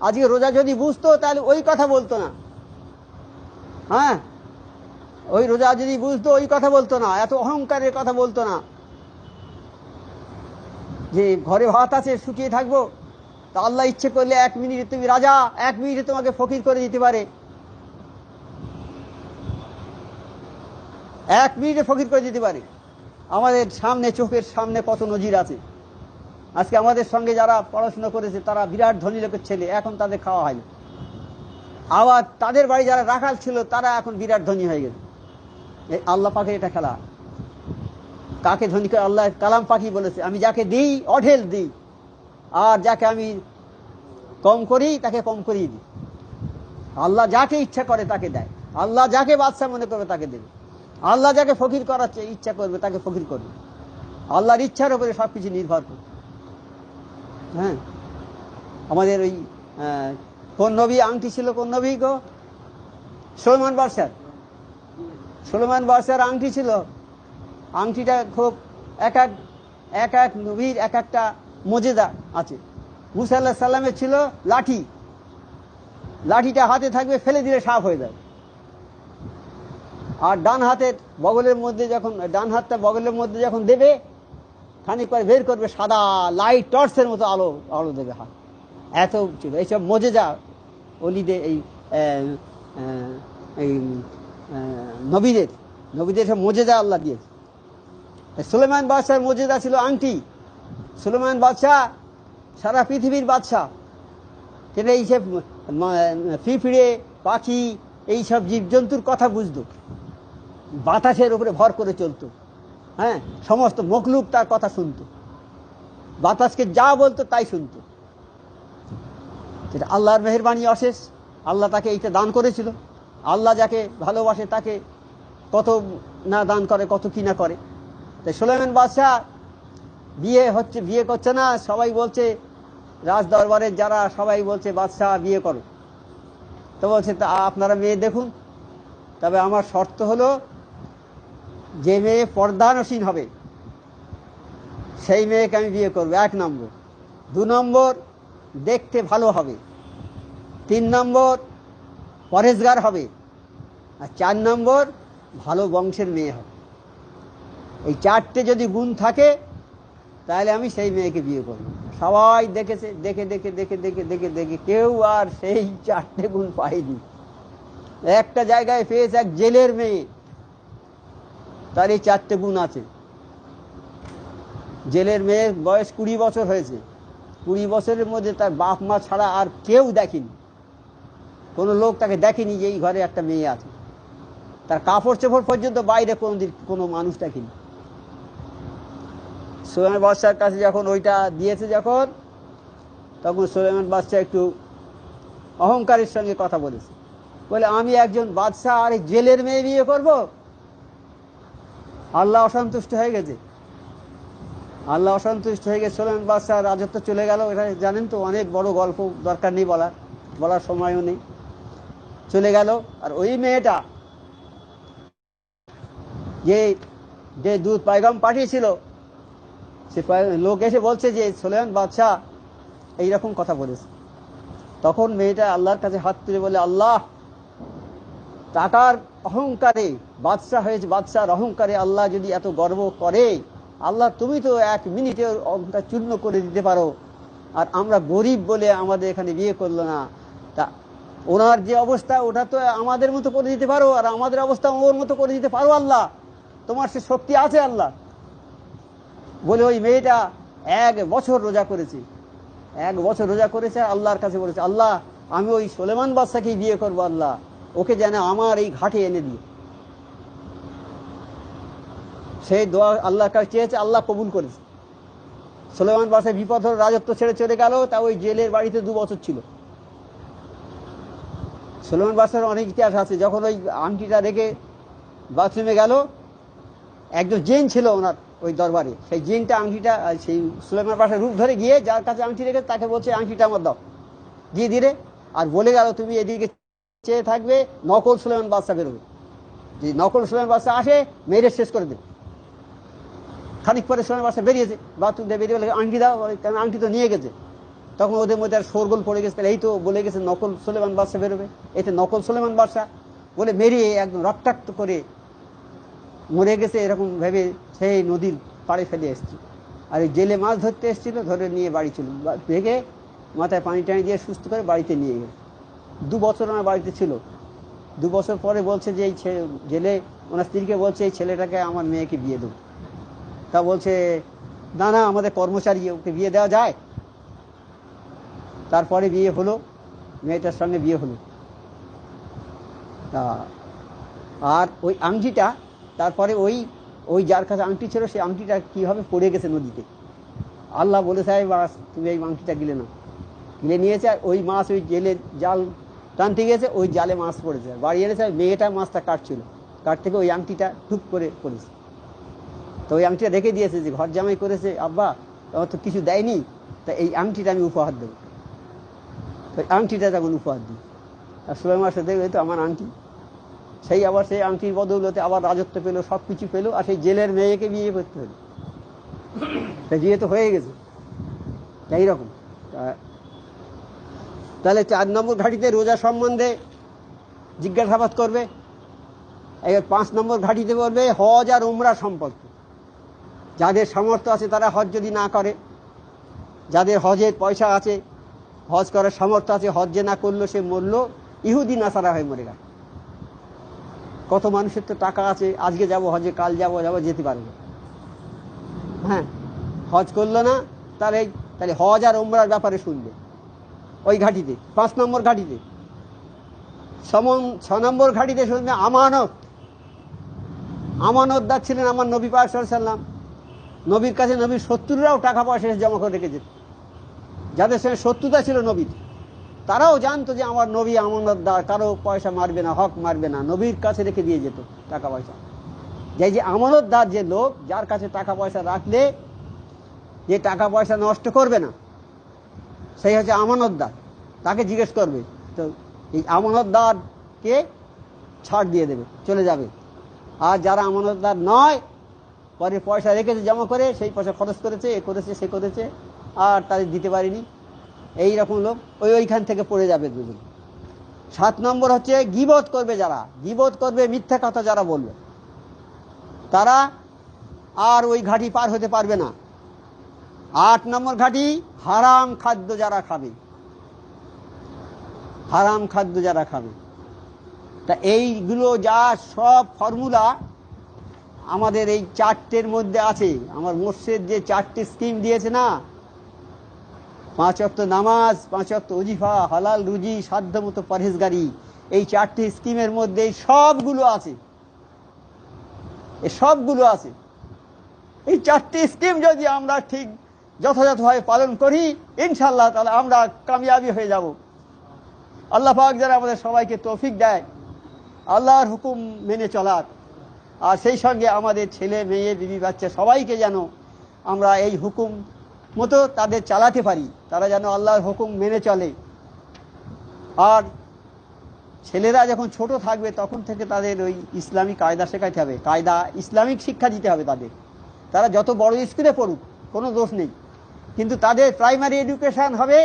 আজকে রোজা যদি বুঝতো তাহলে ওই কথা বলতো না। হ্যাঁ, ওই রোজা যদি বুঝতো ওই কথা বলতো না, এত অহংকারের কথা বলতো না যে ঘরে ভাত আছে শুকিয়ে থাকবো। তা আল্লাহ ইচ্ছে করলে 1 মিনিটে তুমি রাজা, 1 মিনিটে তোমাকে ফকির করে দিতে পারে, 1 মিনিটে ফকির করে দিতে পারে। আমাদের সামনে, চোখের সামনে কত নজির আছে। আজকে আমাদের সঙ্গে যারা পড়াশোনা করেছে তারা বিরাট ধনী লোকের ছেলে, এখন তাদের খাওয়া হয় না। আবার তাদের বাড়ি যারা রাখাল ছিল তারা এখন বিরাট ধনী হয়ে গেছে। আল্লাহ পাকের এটা খেলা। কাকে ধনী করে আল্লাহ কালাম পাখি বলেছে, আমি যাকে দিই অঢেল দিই, আর যাকে আমি কম করি তাকে কম করিয়ে দিই। আল্লাহ যাকে ইচ্ছা করে তাকে দেয়, আল্লাহ যাকে বাদশা মনে করবে তাকে দেবে, আল্লাহ যাকে ফকির করার ইচ্ছা করবে তাকে ফকির করবে। আল্লাহর ইচ্ছার উপরে সবকিছু নির্ভর করে। হ্যাঁ, আমাদের ওই কোন নবী আংটি ছিল, কোন নবী গো? সুলাইমান বাদশার। সুলাইমান বাদশার আংটি ছিল। আংটিটা খুব এক এক নবীর এক একটা মজেদা আছে। মুসা আলাইহিস সালামের ছিল লাঠি, লাঠিটা হাতে থাকবে, ফেলে দিলে সাপ হয়ে যাবে। আর ডান হাতের বগলের মধ্যে যখন, ডান হাতটা বগলের মধ্যে যখন দেবে, খানিক পরে বের করবে, সাদা লাইট টর্চের মতো আলো আলো দেবে হাত। এত ছিল এইসব মজেজা অলিদের, এই এই নবীদের নবীদের সব মজেদা আল্লাহ দিয়েছে। সুলেমান বাদশার মজেদা ছিল আংটি। সুলেমান বাদশাহ সারা পৃথিবীর বাদশাহ, কিন্তু এই সব পিঁপড়ে পাখি এইসব জীবজন্তুর কথা বুঝতো, বাতাসের উপরে ভর করে চলতো। হ্যাঁ, সমস্ত মখলুক তার কথা শুনতো, বাতাসকে যা বলতো তাই শুনতো। সেটা আল্লাহর মেহেরবানি অশেষ, আল্লাহ তাকে এইটা দান করেছিল। আল্লাহ যাকে ভালোবাসে তাকে কত না দান করে, কত কি না করে। তাই সুলেমান বাদশাহ বিয়ে করছে না, সবাই বলছে, রাজ দরবারের যারা সবাই বলছে বাদশাহ বিয়ে করো। তো বলছে তা আপনারা মেয়ে দেখুন, তবে আমার শর্ত হলো যে মেয়ে পর্দানসীন হবে সেই মেয়েকে আমি বিয়ে করবো, 1 নম্বর। 2 নম্বর দেখতে ভালো হবে। 3 নম্বর পরেশগার হবে। আর 4 নম্বর ভালো বংশের মেয়ে হবে। এই 4টে যদি গুণ থাকে তাহলে আমি সেই মেয়েকে বিয়ে করব। সবাই দেখেছে, দেখে দেখে দেখে দেখে দেখে দেখে কেউ আর সেই 4টে গুণ পায়নি। একটা জায়গায় পেয়েছে এক জেলের মেয়ে, তার এই 4টে গুণ আছে। জেলের মেয়ের বয়স 20 বছর হয়েছে। 20 বছরের মধ্যে তার বাপ মা ছাড়া আর কেউ দেখেনি, কোনো লোক তাকে দেখেনি যে এই ঘরে একটা মেয়ে আছে। তার কাপড় চোপড় পর্যন্ত বাইরে কোনোদিন কোনো মানুষ দেখেনি। সুলেমান বাদশার কাছে যখন ওইটা দিয়েছে, তখন সুলেমান বাদশাহ একটু অহংকারের সঙ্গে কথা বলেছে, বলে আমি একজন বাদশাহ আর এই জেলের মেয়ে বিয়ে করব? আল্লাহ অসন্তুষ্ট হয়ে গেছে। আল্লাহ অসন্তুষ্ট হয়ে গেছে, সুলেমান বাদশাহ রাজত্ব চলে গেল। এটা জানেন তো, অনেক বড় গল্প, দরকার নেই বলার সময়ও নেই। চলে গেল। আর ওই মেয়েটা যে দূত পায়গাম পাঠিয়েছিল, সে লোক এসে বলছে যে সুলেমান বাদশাহ এইরকম কথা বলেছে। তখন মেয়েটা আল্লাহর কাছে হাত তুলে বলে, আল্লাহ, টাকার অহংকারে বাদশাহ হয়েছে, বাদশার অহংকারে আল্লাহ যদি এত গর্ব করে, আল্লাহ তুমি তো 1 মিনিটে অহংকার চূর্ণ করে দিতে পারো। আর আমরা গরিব বলে আমাদের এখানে বিয়ে করলো না। তা ওনার যে অবস্থা ওটা তো আমাদের মতো করে দিতে পারো, আর আমাদের অবস্থা ওর মতো করে দিতে পারো। আল্লাহ, তোমার সে শক্তি আছে আল্লাহ। বলে ওই মেয়েটা 1 বছর রোজা করেছে। 1 বছর রোজা করেছে, আল্লাহর কাছে বলেছে, আল্লাহ আমি ওই সুলেমান বাদশাকেই বিয়ে করবো, আল্লাহ ওকে যেন আমার এই ঘাটে এনে দিয়ে। সেই দোয়া আল্লাহর কাছে চেয়েছে, আল্লাহ কবুল করেছে। সুলেমান বাদশা বিপদ হল, রাজত্ব ছেড়ে চলে গেল। তা ওই জেলের বাড়িতে 2 বছর ছিল। সুলেমান বাদশার অনেক ইতিহাস আছে। যখন ওই আংটিটা রেখে বাথরুমে গেল, একজন জিন ছিল ওনার ওই দরবারে। সেই জিনটা আংটিটা সেই সুলেমান বাদশার রূপ ধরে গিয়ে যার কাছে আংটি রেখে তাকে বলছে, আংটিটা আমার দাও, দিয়ে দিলে। আর বলে গেল, তুমি এদিকে চেয়ে থাকবে, নকল সুলেমান বাদশা বেরোবে। যে নকল সুলেমান বাদশা আসে, মেরে শেষ করে দেবে। খানিক পরে সুলেমান বাদশা বেরিয়েছে, বাথরুম দিয়ে বেরিয়ে বলে, আংটি দাও। আংটি তো নিয়ে গেছে। তখন ওদের মধ্যে আর শোরগোল পড়ে গেছে, এই তো বলে গেছে নকল সুলেমান বাদশা বেরোবে, এটা নকল সুলেমান বাদশা বলে মেরিয়ে একদম রক্তাক্ত করে মরে গেছে। এরকম ভেবে সেই নদীর পাড়ে ফেলে এসছে। আর এই জেলে মাছ ধরতে এসেছিল, ধরে নিয়ে বাড়ি চলুন, ভেগে মাথায় পানি টানি দিয়ে সুস্থ করে বাড়িতে নিয়ে গেল। 2 বছর আমার বাড়িতে ছিল। 2 বছর পরে বলছে যে এই জেলে ওনার স্ত্রীকে বলছে, এই ছেলেটাকে আমার মেয়েকে বিয়ে দেবো। তা বলছে, না না, আমাদের কর্মচারী, ওকে বিয়ে দেওয়া যায়। তারপরে বিয়ে হলো, মেয়েটার সঙ্গে বিয়ে হলো। আর ওই আংটিটা তারপরে ওই যার কাছে আংটি ছিল, সেই আংটিটা কীভাবে পড়ে গেছে নদীতে। আল্লাহ বলে, সাহেব তুমি এই আংটিটা গিলে না, গিলে নিয়েছে। আর ওই মাছ ওই জেলে জাল টানতে গেছে, ওই জালে মাছ পড়েছে। বাড়ি এনেছে, মেয়েটা মাছটা কাটছিল, কাট থেকে ওই আংটিটা ঠুক করে পড়েছে। তো ওই আংটিটা রেখে দিয়েছে, যে ঘর জামাই করেছে আব্বা, আমার তো কিছু দেয়নি, তা এই আংটিটা আমি উপহার দেবো। তো আংটিটা তখন উপহার দিই। আর সুলেমান বাদশা দেখবে, তো আমার আংটি। সেই আবার সেই আংটির বদৌলতে আবার রাজত্ব পেলো, সব কিছু পেলো। আর সেই জেলের মেয়েকে বিয়ে করতে হলো। বিয়ে তো হয়ে গেছে। এইরকম। তাহলে 4 নম্বর ঘাঁটিতে রোজা সম্বন্ধে জিজ্ঞাসাবাদ করবে। এবার 5 নম্বর ঘাঁটিতে বলবে হজ আর উমরা সম্পর্কে। যাদের সামর্থ্য আছে তারা হজ যদি না করে, যাদের হজের পয়সা আছে, হজ করার সামর্থ্য আছে, হজ যে না করলো সে মরলো, ইহুদি নাসারা হয়ে মরে গেল। কত মানুষের তো টাকা আছে, আজকে যাব হজে, কাল যাব যেতে পারবে। হ্যাঁ, হজ করলো না, তাহলে হজ আর ওমরার ব্যাপারে শুনবে ওই ঘাটিতে, 5 নম্বর ঘাটিতে। 6 নম্বর ঘাটিতে শুনবে আমানত। আমানতদার ছিলেন আমার নবী পাক সাল্লাল্লাহু আলাইহি ওয়াসাল্লাম। নবীর কাছে নবীর শত্রুরাও টাকা পয়সা জমা করে রেখেছে। যাদের সঙ্গে শত্রুতা ছিল নবীর, তারাও জানতো যে আমার নবী আমানতদার, কারো পয়সা মারবে না, হক মারবে না, নবীর কাছে রেখে দিয়ে যেত টাকা পয়সা। যে আমানতদার যে লোক, যার কাছে টাকা পয়সা রাখলে যে টাকা পয়সা নষ্ট করবে না, সেই হচ্ছে আমানতদার। তাকে জিজ্ঞেস করবে, তো এই আমানতদারকে ছাড় দিয়ে দেবে, চলে যাবে। আর যারা আমানতদার নয়, পরে পয়সা রেখেছে জমা করে, সেই পয়সা খরচ করেছে, এ করেছে সে করেছে, আর তাদের দিতে পারিনি, এই রকম লোক ওইখান থেকে পড়ে যাবে দুজন। 7 নম্বর হচ্ছে গীবত করবে। যারা গীবত করবে, মিথ্যা কথা যারা বলবে, তারা আর ওই ঘাটি পার হতে পারবে না। 8 নম্বর ঘাটি হারাম খাদ্য যারা খাবে। হারাম খাদ্য যারা খাবে, তা এইগুলো যা সব ফর্মুলা আমাদের এই 4টের মধ্যে আছে। আমার মোর্শেদ যে 4টে স্কিম দিয়েছে না, 5 ওয়াক্ত নামাজ, 5 ওয়াক্ত ওজিফা, হালাল রুজি, সাধ্যমতো পরহেজগারি, এই 4টে স্কিমের মধ্যে সবগুলো আছে। এই সবগুলো আছে। এই 4টে স্কিম যদি আমরা ঠিক যথাযথভাবে পালন করি, ইনশাআল্লাহ তাআলা আমরা কামিয়াবি হয়ে যাব। আল্লাহ পাক যারা আমাদের সবাইকে তৌফিক দেয় আল্লাহর হুকুম মেনে চলার, আর সেই সঙ্গে আমাদের ছেলে মেয়ে বিবি বাচ্চা সবাইকে যেন আমরা এই হুকুম মতো তাদের চালাতে পারি, তারা যেন আল্লাহর হুকুম মেনে চলে। আর ছেলেরা যখন ছোট থাকবে তখন থেকে তাদের ওই ইসলামিক কায়দা শেখাতে হবে, কায়দা ইসলামিক শিক্ষা দিতে হবে তাদের। তারা যত বড় স্কুলে পড়ুক কোনো দোষ নেই, কিন্তু তাদের প্রাইমারি এডুকেশন হবে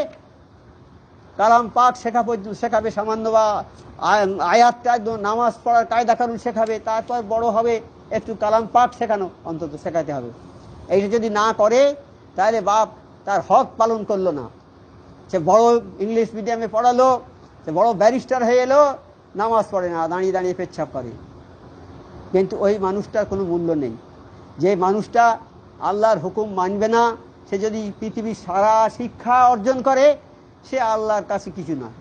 কালাম পাক শেখাবে সামান্য, বা আয়াত একদম নামাজ পড়ার কায়দা কানুন শেখাবে। তারপর বড় হবে একটু কালাম পাক শেখানো অন্তত শেখাতে হবে। এইটা যদি না করে তাহলে বাপ তার হক পালন করলো না। সে বড় ইংলিশ মিডিয়ামে পড়ালো, সে বড় ব্যারিস্টার হয়ে এলো, নামাজ পড়ে না, দাঁড়িয়ে দাঁড়িয়ে পেচ্ছাপ করে, কিন্তু ওই মানুষটার কোনো মূল্য নেই। যে মানুষটা আল্লাহর হুকুম মানবে না, সে যদি পৃথিবীর সারা শিক্ষা অর্জন করে, সে আল্লাহর কাছে কিছু নয়।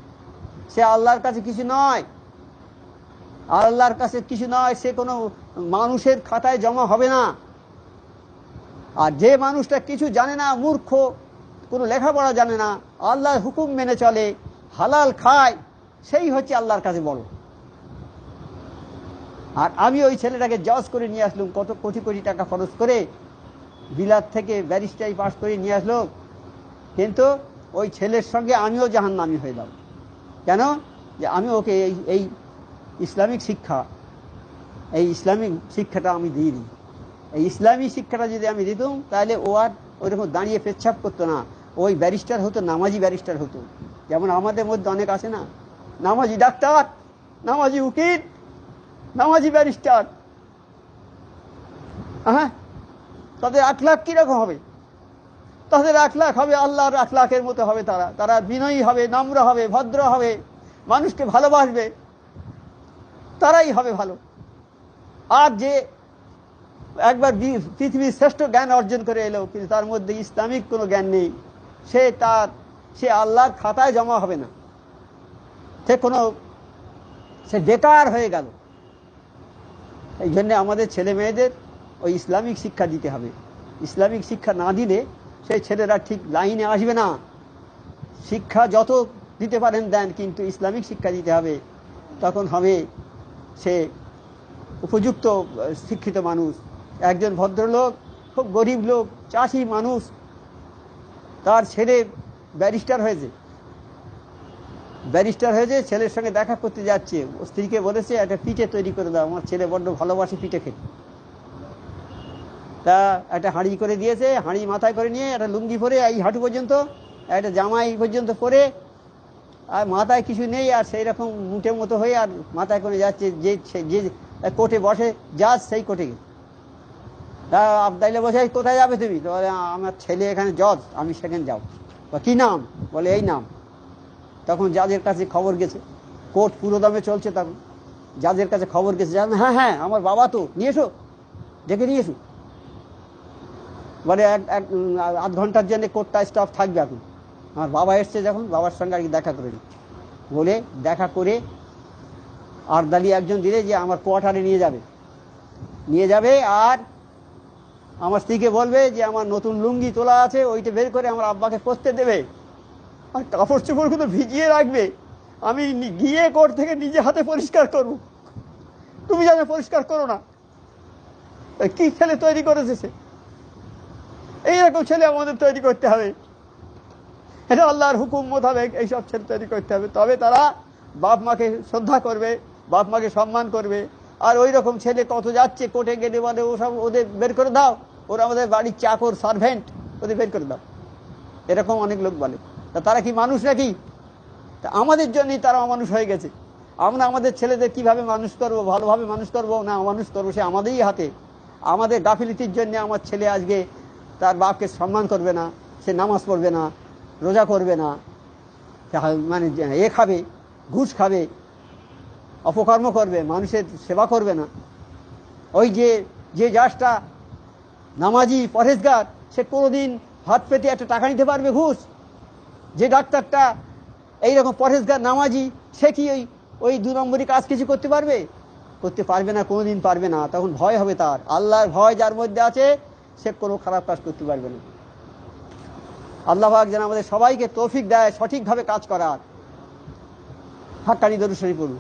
সে আল্লাহর কাছে কিছু নয়, আল্লাহর কাছে কিছু নয়, সে কোনো মানুষের খাতায় জমা হবে না। আর যে মানুষটা কিছু জানে না, মূর্খ, কোনো লেখাপড়া জানে না, আল্লাহর হুকুম মেনে চলে, হালাল খায়, সেই হচ্ছে আল্লাহর কাছে বড়। আর আমি ওই ছেলেটাকে জজ করে নিয়ে আসলাম, কত কোটি কোটি টাকা খরচ করে বিলাত থেকে ব্যারিস্টারি পাস করে নিয়ে আসলো, কিন্তু ওই ছেলের সঙ্গে আমিও জাহান্নামী হয়ে যাব। কেন? যে আমি ওকে এই ইসলামিক শিক্ষাটা আমি দিইনি। এই ইসলামী শিক্ষাটা যদি আমি দিতাম, তাহলে ও আর ওইরকম দাঁড়িয়ে পেচ্ছাপ করতো না, ওই ব্যারিস্টার হতো, নামাজি ব্যারিস্টার হতো। যেমন আমাদের মধ্যে অনেক আছে না, নামাজি ডাক্তার, নামাজি উকিল, নামাজি ব্যারিস্টার। হ্যাঁ, তাদের আখলাক কিরকম হবে? তাদের আখলাক হবে আল্লাহর আখলাকের মতো হবে। তারা বিনয়ী হবে, নম্র হবে, ভদ্র হবে, মানুষকে ভালোবাসবে, তারাই হবে ভালো। আর যে একবার পৃথিবীর শ্রেষ্ঠ জ্ঞান অর্জন করে এলো, কিন্তু তার মধ্যে ইসলামিক কোনো জ্ঞান নেই, সে আল্লাহর খাতায় জমা হবে না, সে বেকার হয়ে গেল। এই জন্য আমাদের ছেলে মেয়েদের ওই ইসলামিক শিক্ষা দিতে হবে। ইসলামিক শিক্ষা না দিলে সেই ছেলেরা ঠিক লাইনে আসবে না। শিক্ষা যত দিতে পারেন দেন, কিন্তু ইসলামিক শিক্ষা দিতে হবে, তখন হবে সে উপযুক্ত শিক্ষিত মানুষ। একজন ভদ্রলোক, খুব গরিব লোক, চাষি মানুষ, তার ছেলে ব্যারিস্টার হয়েছে, ছেলের সঙ্গে দেখা করতে যাচ্ছে, স্ত্রীকে বলেছে একটা পিঠে তৈরি করে দাও, আমার ছেলে বড্ড ভালোবাসে পিঠে খেতে। তা একটা হাঁড়ি করে দিয়েছে, হাঁড়ি মাথায় করে নিয়ে একটা লুঙ্গি পরে এই হাঁটু পর্যন্ত, একটা জামাই পর্যন্ত পরে, আর মাথায় কিছু নেই, আর সেই রকম মুঠের মতো হয়ে আর মাথায় করে যাচ্ছে। যে কোর্টে বসে জাজ, সেই কোর্টে তা আবদাইলে বসে, কোথায় যাবে তুমি? তো বলে আমার ছেলে এখানে জজ, আমি সেখানে যাও। বা কি নাম? বলে এই নাম। তখন জাজের কাছে খবর গেছে, কোর্ট পুরো দমে চলছে তখন। যাদের কাছে খবর গেছে জানেন, হ্যাঁ হ্যাঁ আমার বাবা তো, নিয়ে এসো, ডেকে নিয়ে এসো। বলে এক আধ ঘন্টার জন্য কোর্টটা স্টাফ থাকবে এখন, আমার বাবা এসছে যখন, বাবার সঙ্গে আর কি দেখা করে নি। বলে দেখা করে আরদালি একজন দিলে যে আমার কোয়ার্টারে নিয়ে যাবে আর আমার স্ত্রীকে বলবে যে আমার নতুন লুঙ্গি তোলা আছে, ওইটা বের করে আমার আব্বাকে পরতে দেবে, আর কাপড় চোপড়গুলো ভিজিয়ে রাখবে, আমি গিয়ে কোর্ট থেকে নিজে হাতে পরিষ্কার করব, তুমি জানো পরিষ্কার করো না। কি ছেলে তৈরি করেছে সে? এইরকম ছেলে আমাদের তৈরি করতে হবে। এটা আল্লাহর হুকুম মোতাবেক এইসব ছেলে তৈরি করতে হবে, তবে তারা বাপ মাকে শ্রদ্ধা করবে, বাপ মাকে সম্মান করবে। আর ওই রকম ছেলে কত যাচ্ছে কোর্টে গেলে বলে ওসব ওদের বের করে দাও, ওরা আমাদের বাড়ির চাকর সার্ভেন্ট, ওদের বের করে দাও, এরকম অনেক লোক বলে। তা তারা কি মানুষ নাকি? তা আমাদের জন্যই তারা অমানুষ হয়ে গেছে। আমরা আমাদের ছেলেদের কিভাবে মানুষ করব, ভালোভাবে মানুষ করব না অমানুষ করবো, সে আমাদেরই হাতে। আমাদের গাফিলতির জন্য আমার ছেলে আজকে তার বাপকে সম্মান করবে না, সে নামাজ পড়বে না, রোজা করবে না, মানে খাবে, ঘুষ খাবে, অপকর্ম করবে, মানুষের সেবা করবে না। ওই যে জাজটা নামাজি পরেজগার, সে কোনোদিন হাত পেতে একটা টাকা নিতে পারবে ঘুষ? যে ডাক্তারটা এইরকম পরেজগার নামাজি, সে কি ওই 2 নম্বরই কাজ কিছু করতে পারবে? করতে পারবে না, কোনোদিন পারবে না। তখন ভয় হবে তার, আল্লাহর ভয় যার মধ্যে আছে সে কোনো খারাপ কাজ করতে পারবে না। আল্লাহ পাক যেন আমাদের সবাইকে তৌফিক দেয় সঠিকভাবে কাজ করার। হাক্কানি দরুদ শরীফ পড়ুন।